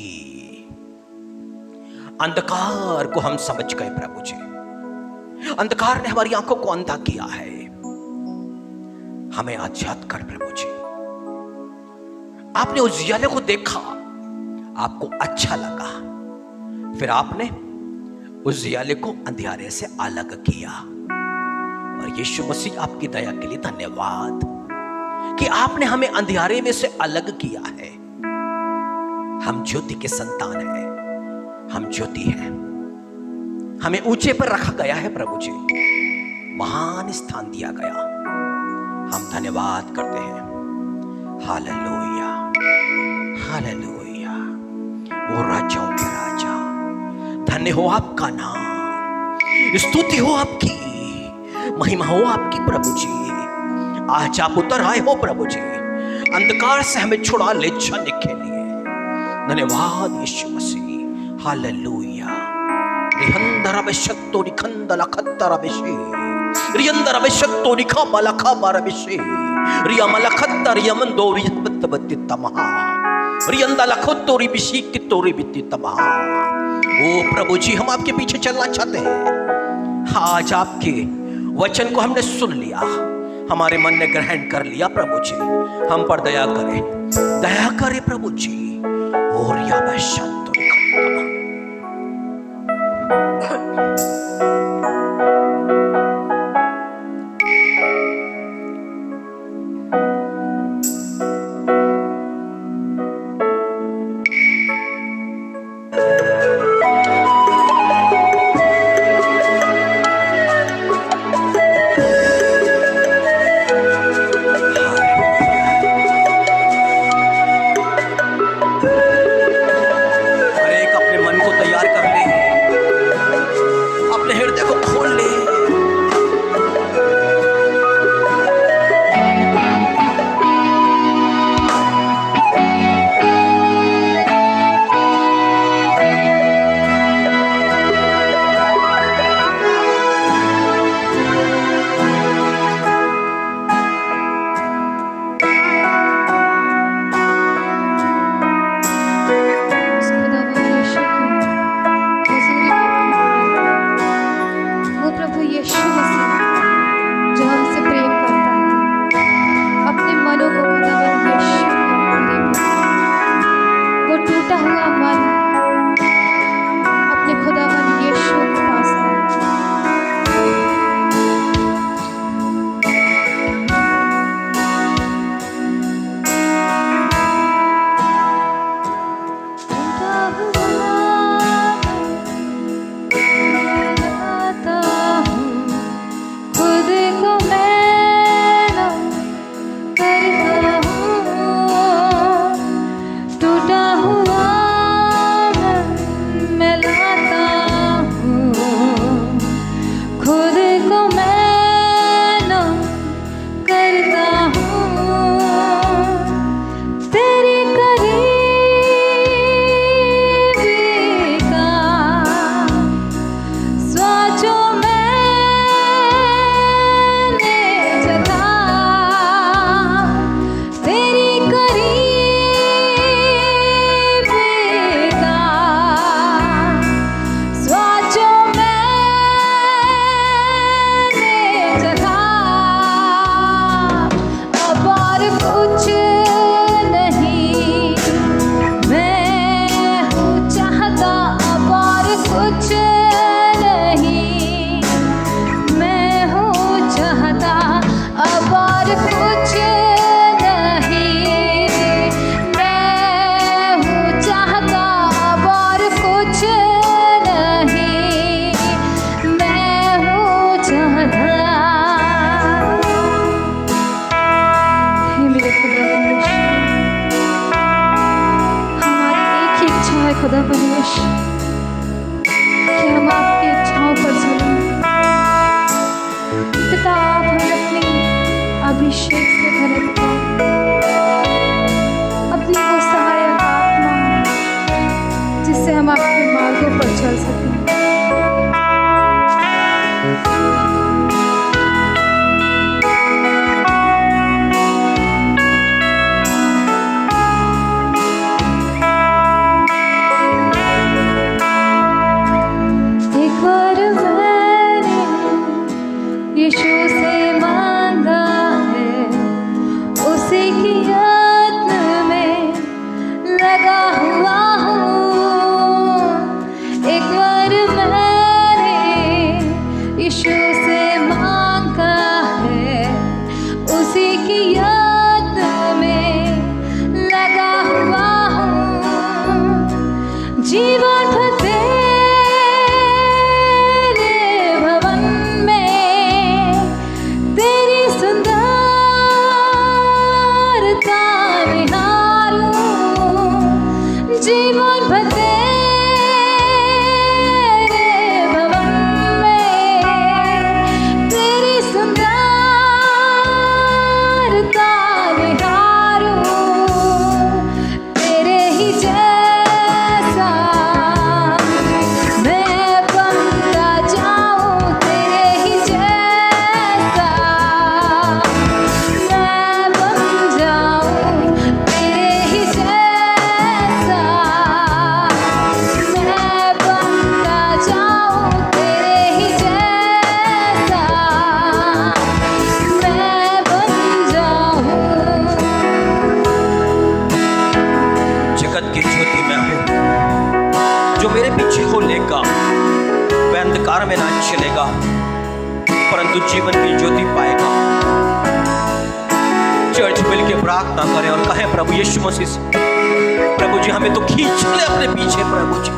अंधकार को हम समझ गए प्रभु जी, अंधकार ने हमारी आंखों को अंधा किया है, हमें आजाद कर प्रभु जी। आपने उजियाले को देखा, आपको अच्छा लगा, फिर आपने उजियाले को अंधियारे से अलग किया। और यीशु मसीह आपकी दया के लिए धन्यवाद कि आपने हमें अंधियारे में से अलग किया है। हम ज्योति के संतान हैं, हम ज्योति हैं, हमें ऊंचे पर रखा गया है प्रभु जी, महान स्थान दिया गया। हम धन्यवाद करते हैं। Hallelujah, hallelujah. वो राजाओं के राजा, धन्य हो आपका नाम, स्तुति हो आपकी, महिमा हो आपकी प्रभु जी। आज आप उतर आए हो प्रभु जी, अंधकार से हमें छुड़ा ले जाने के लिए। धन्यवाद यीशु मसीह। हालेलुया। रिहंदर बेशत्तो रिखंदल खत्तर बेशे रियंदर अभिषक्तो निखा मलखा बारबिशे रिया मलखत्ता रियमंदो रियत्तबत्ति तमहा रियंदा लखोत्तो रिबिशी कित्तो रिबित्ति तमहा। ओ प्रभु जी, हम आपके पीछे चलना चाहते हैं। आज आपके वचन को हमने सुन लिया, हमारे मन ने ग्रहण कर लिया। प्रभु जी, हम पर दया करें प्रभु जी। और या बशंतो खुदा परमेश्वर कि हम आपकी इच्छाओं पर चलें। पिता, आप हमें अपनी अभिषेक से भरे अपनी वो सहायक आत्मा जिससे हम आपके मार्गों पर चल सकें। अंधकार में ना चलेगा, परंतु जीवन की ज्योति पाएगा। चर्च मिल के प्रार्थना करें और कहें प्रभु यीशु मसीह से, प्रभु जी हमें तो खींच ले अपने पीछे, प्रभु जी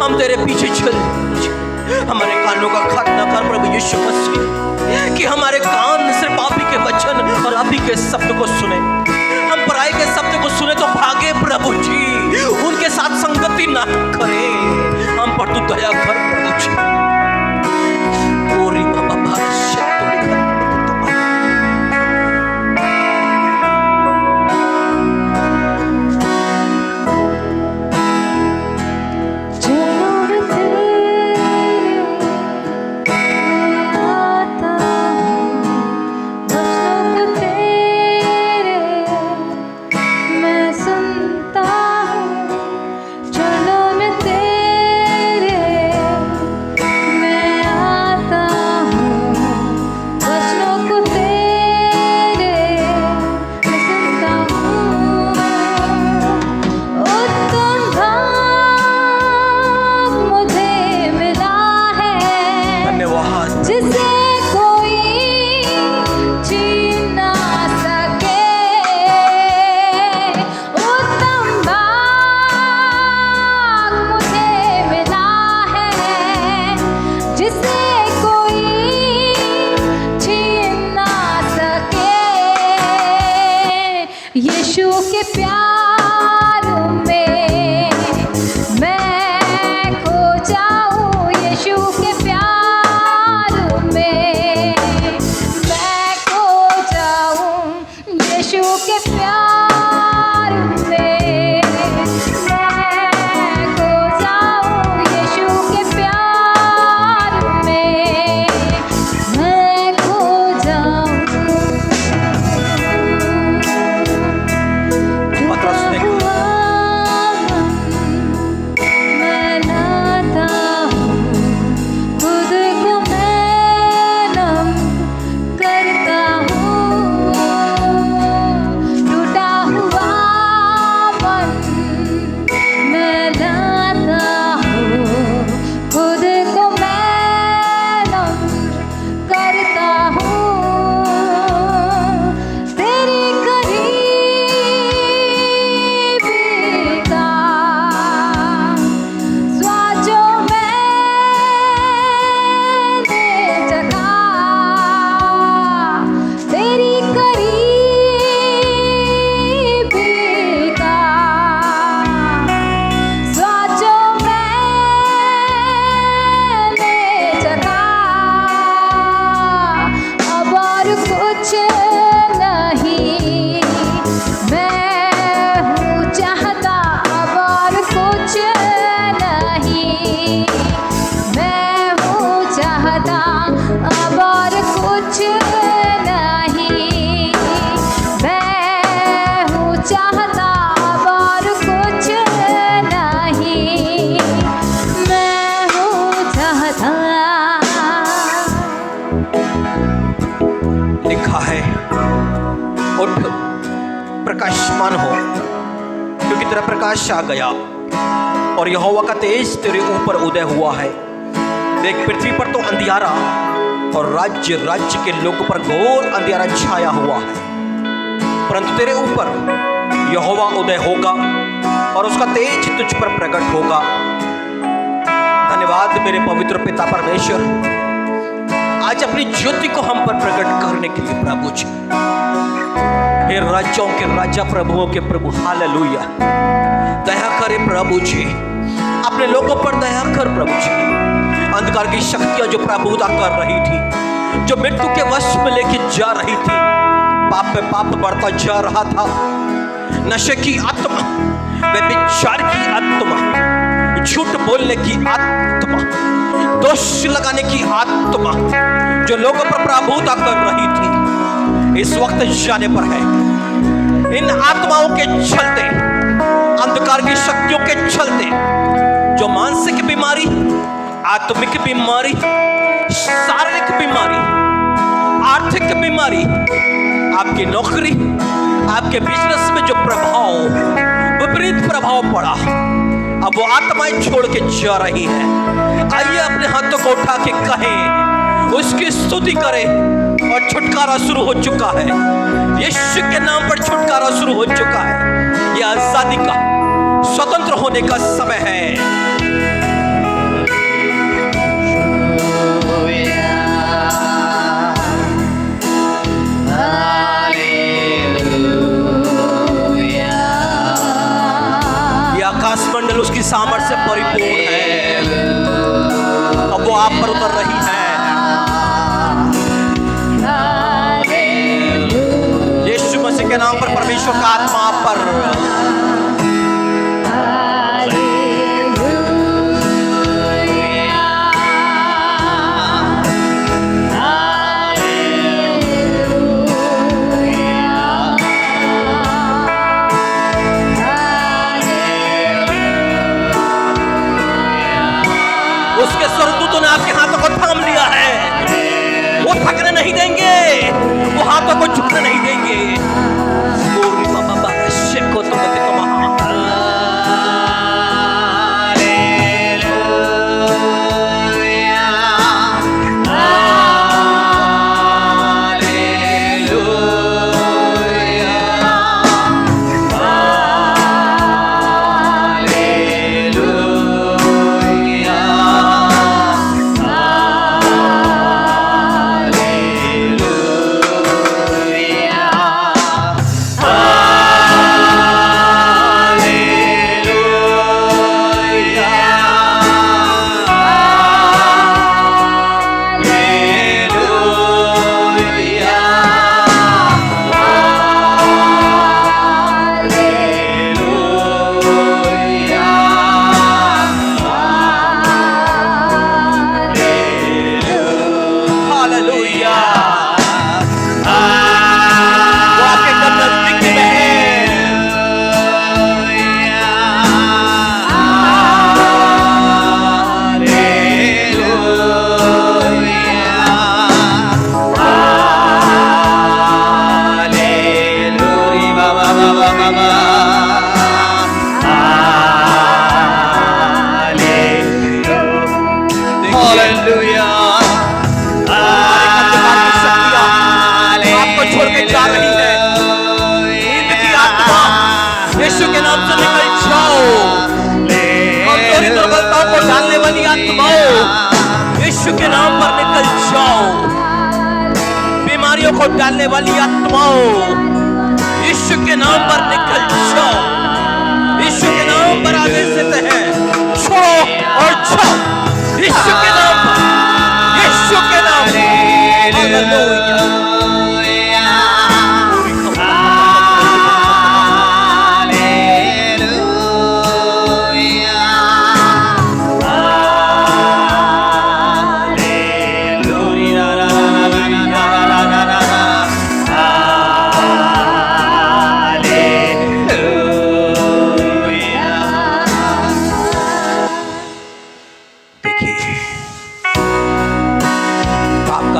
हम तेरे पीछे चल, हमारे कानों का खतना कर प्रभु यीशु मसीह, कि हमारे कान सिर्फ आप ही के वचन और आप ही के शब्द को सुने। हम पराई के शब्द को सुने तो भागे प्रभु जी, उनके साथ संगति ना करें। हम पर तू दया कर प्रभु जी। ओरी बाबा प्रकाशमान हो, क्योंकि तेरा प्रकाश आ गया और यहोवा का तेज तेरे ऊपर उदय हुआ है। देख पृथ्वी पर तो अंधियारा और राज्य राज्य के लोगों पर घोर अंधियारा छाया हुआ है, परंतु तेरे ऊपर यहोवा उदय होगा और उसका तेज तुझ पर प्रकट होगा। धन्यवाद मेरे पवित्र पिता परमेश्वर, आज अपनी ज्योति को हम पर प्रकट करने के लिए प्रभु जी, हे राज्यों के राजा प्रभुओं के प्रभु, हालेलुया। दया करे प्रभु जी, अपने लोगों पर दया कर प्रभु जी। अंधकार की शक्तियां जो प्रभुता कर रही थी, जो मृत्यु के वश में लेके जा रही थी, पाप पे पाप बढ़ता जा रहा था, नशे की आत्मा, व्यभिचार की आत्मा, झूठ बोलने की आत्मा, दोष लगाने की आत्मा जो लोगों पर प्रभुता कर रही थी, इस वक्त जाने पर है। इन आत्माओं के चलते, अंधकार की शक्तियों के चलते, जो मानसिक बीमारी, आत्मिक बीमारी, शारीरिक बीमारी, आर्थिक बीमारी, आपकी नौकरी, आपके बिजनेस में जो प्रभाव, विपरीत प्रभाव पड़ा, अब वो आत्माएं छोड़ के जा रही है। आइए अपने हाथों को उठा के कहें, उसकी स्तुति करें। और छुटकारा शुरू हो चुका है, यीशु के नाम पर छुटकारा शुरू हो चुका है। यह आजादी का, स्वतंत्र होने का समय है। मंडल उसकी सामर्थ्य से परिपूर्ण है। अब वो आप पर उतर रही है। यीशु मसीह के नाम पर परमेश्वर का आत्मा आप पर। उसके स्वर्गदूतों ने आपके हाथों को थाम लिया है। वो थकने नहीं देंगे, वो हाथों को झुकने नहीं देंगे। यीशु के नाम से निकल जाओ। कमजोरी दुर्बलताओं को डालने वाली आत्माओं, यीशु के नाम पर निकल जाओ। बीमारियों को डालने वाली आत्माओं, यीशु के नाम पर निकल जाओ। यीशु के नाम पर आदेश देते हैं, छोड़ो और जाओ। यीशु के नाम पर, यीशु के नाम पर। हालेलुया।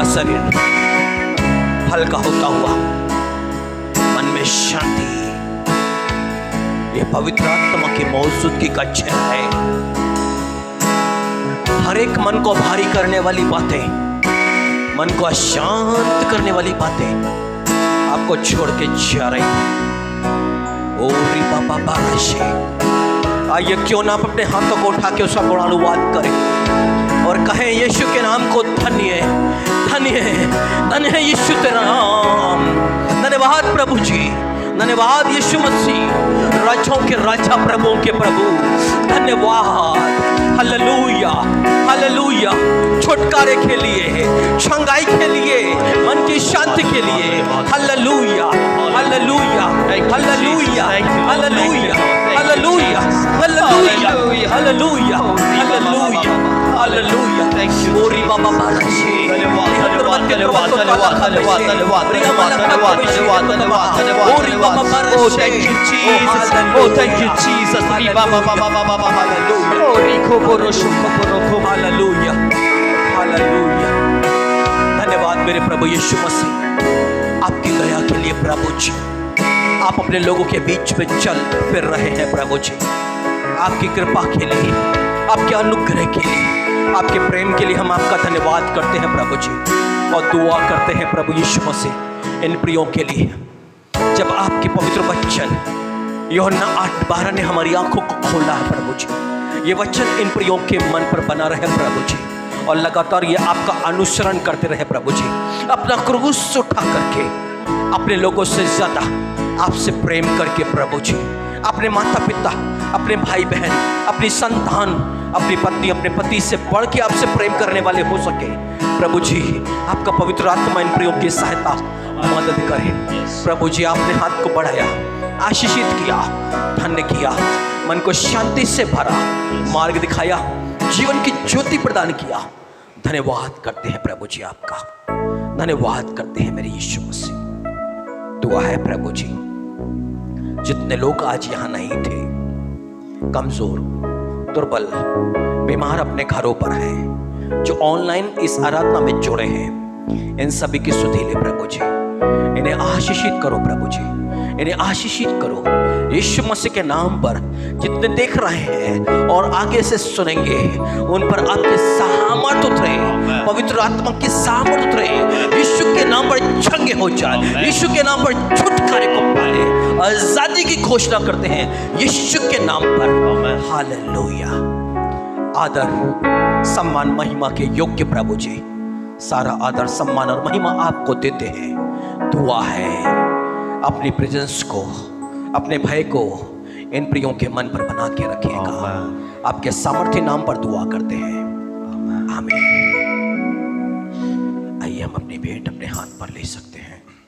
शरीर हल्का होता हुआ, मन में शांति, ये पवित्र आत्मा की मौजूदगी का चिन्ह है। हर एक मन को भारी करने वाली बातें, मन को अशांत करने वाली बातें आपको छोड़ के जा रही है। ओ री बाबा बाराशे, आइए क्यों ना आप अपने हाथों को उठा के उसका गुणानुवाद करें और कहें, यीशु के नाम को धन्य, धन्य, धन्य है यीशु तेरा नाम। धन्यवाद प्रभु जी, धन्यवाद यीशु मसीह, राजाओं के राजा, प्रभुओं के प्रभु। धन्यवाद। Hallelujah, hallelujah. छुटकारे के लिए, छंगाई के लिए, मन की शांति के लिए। Hallelujah, hallelujah, hallelujah, hallelujah, hallelujah, hallelujah, hallelujah, hallelujah, hallelujah. ओरी बाबा बाराशे, धन्यवाद, धन्यवाद, धन्यवाद, धन्यवाद, धन्यवाद, धन्यवाद, धन्यवाद, धन्यवाद, धन्यवाद, धन्यवाद। Oh, thank you, Jesus. Oh, thank you, Jesus. Hallelujah, hallelujah. धन्यवाद मेरे प्रभु यीशु मसीह, आपकी दया के लिए प्रभु जी। आप अपने लोगों के बीच में चल फिर रहे हैं प्रभु जी। आपकी कृपा के लिए, आपके अनुग्रह के लिए, आपके प्रेम के लिए हम आपका धन्यवाद करते हैं प्रभु जी। और दुआ करते हैं प्रभु यीशु मसीह इन प्रियों के लिए। जब आपके पवित्र वचन यूहन्ना 8:12 ने हमारी आंखों को खोला है प्रभु जी, ये वचन इन प्रियों के मन पर बना रहे प्रभु जी, और लगातार ये आपका अनुसरण करते रहे प्रभु जी। अपना क्रूस उठा करके अपने लोगों से ज्यादा आपसे प्रेम करके प्रभु जी, अपने माता पिता, अपने भाई बहन, अपनी संतान, अपनी पत्नी, अपने पति से बढ़ के आपसे प्रेम करने वाले हो सके प्रभु जी। आपका पवित्र आत्मा इन प्रियों की सहायता मदद करे प्रभु जी। आपने हाथ को बढ़ाया, आशीषित किया, धन्य किया, मन को शांति से भरा, मार्ग दिखाया, जीवन की ज्योति प्रदान किया। धन्यवाद करते हैं प्रभु जी आपका, धन्यवाद करते हैं मेरे यीशु मसीह। दुआ है प्रभु जी, जितने लोग आज यहाँ नहीं थे, कमजोर, दुर्बल, बीमार अपने घरों पर हैं, जो ऑनलाइन इस आराधना में जुड़े हैं, इन सभी की सुधि ले प्रभु जी। इन्हें आशीषित करो प्रभु जी, इन्हें आशीषित करो यीशु मसीह के नाम पर। जितने देख रहे हैं और आगे से सुनेंगे, उन पर आपके सामर्थ उतरे, पवित्र आत्मा की सामर्थ उतरे। यीशु के नाम पर चंगे हो जाए, यीशु के नाम पर छुटकारे को पाए, आजादी की घोषणा करते हैं यीशु के नाम पर। हालेलुया। आदर, सम्मान, महिमा के योग्य प्रभु जी, सारा आदर, सम्मान और महिमा आपको देते हैं। दुआ है अपनी प्रेजेंस को, अपने भय को इन प्रियों के मन पर बना के रखिएगा। आपके सामर्थ्य नाम पर दुआ करते हैं, आमीन। आइए हम अपनी भेंट अपने हाथ पर ले सकते हैं।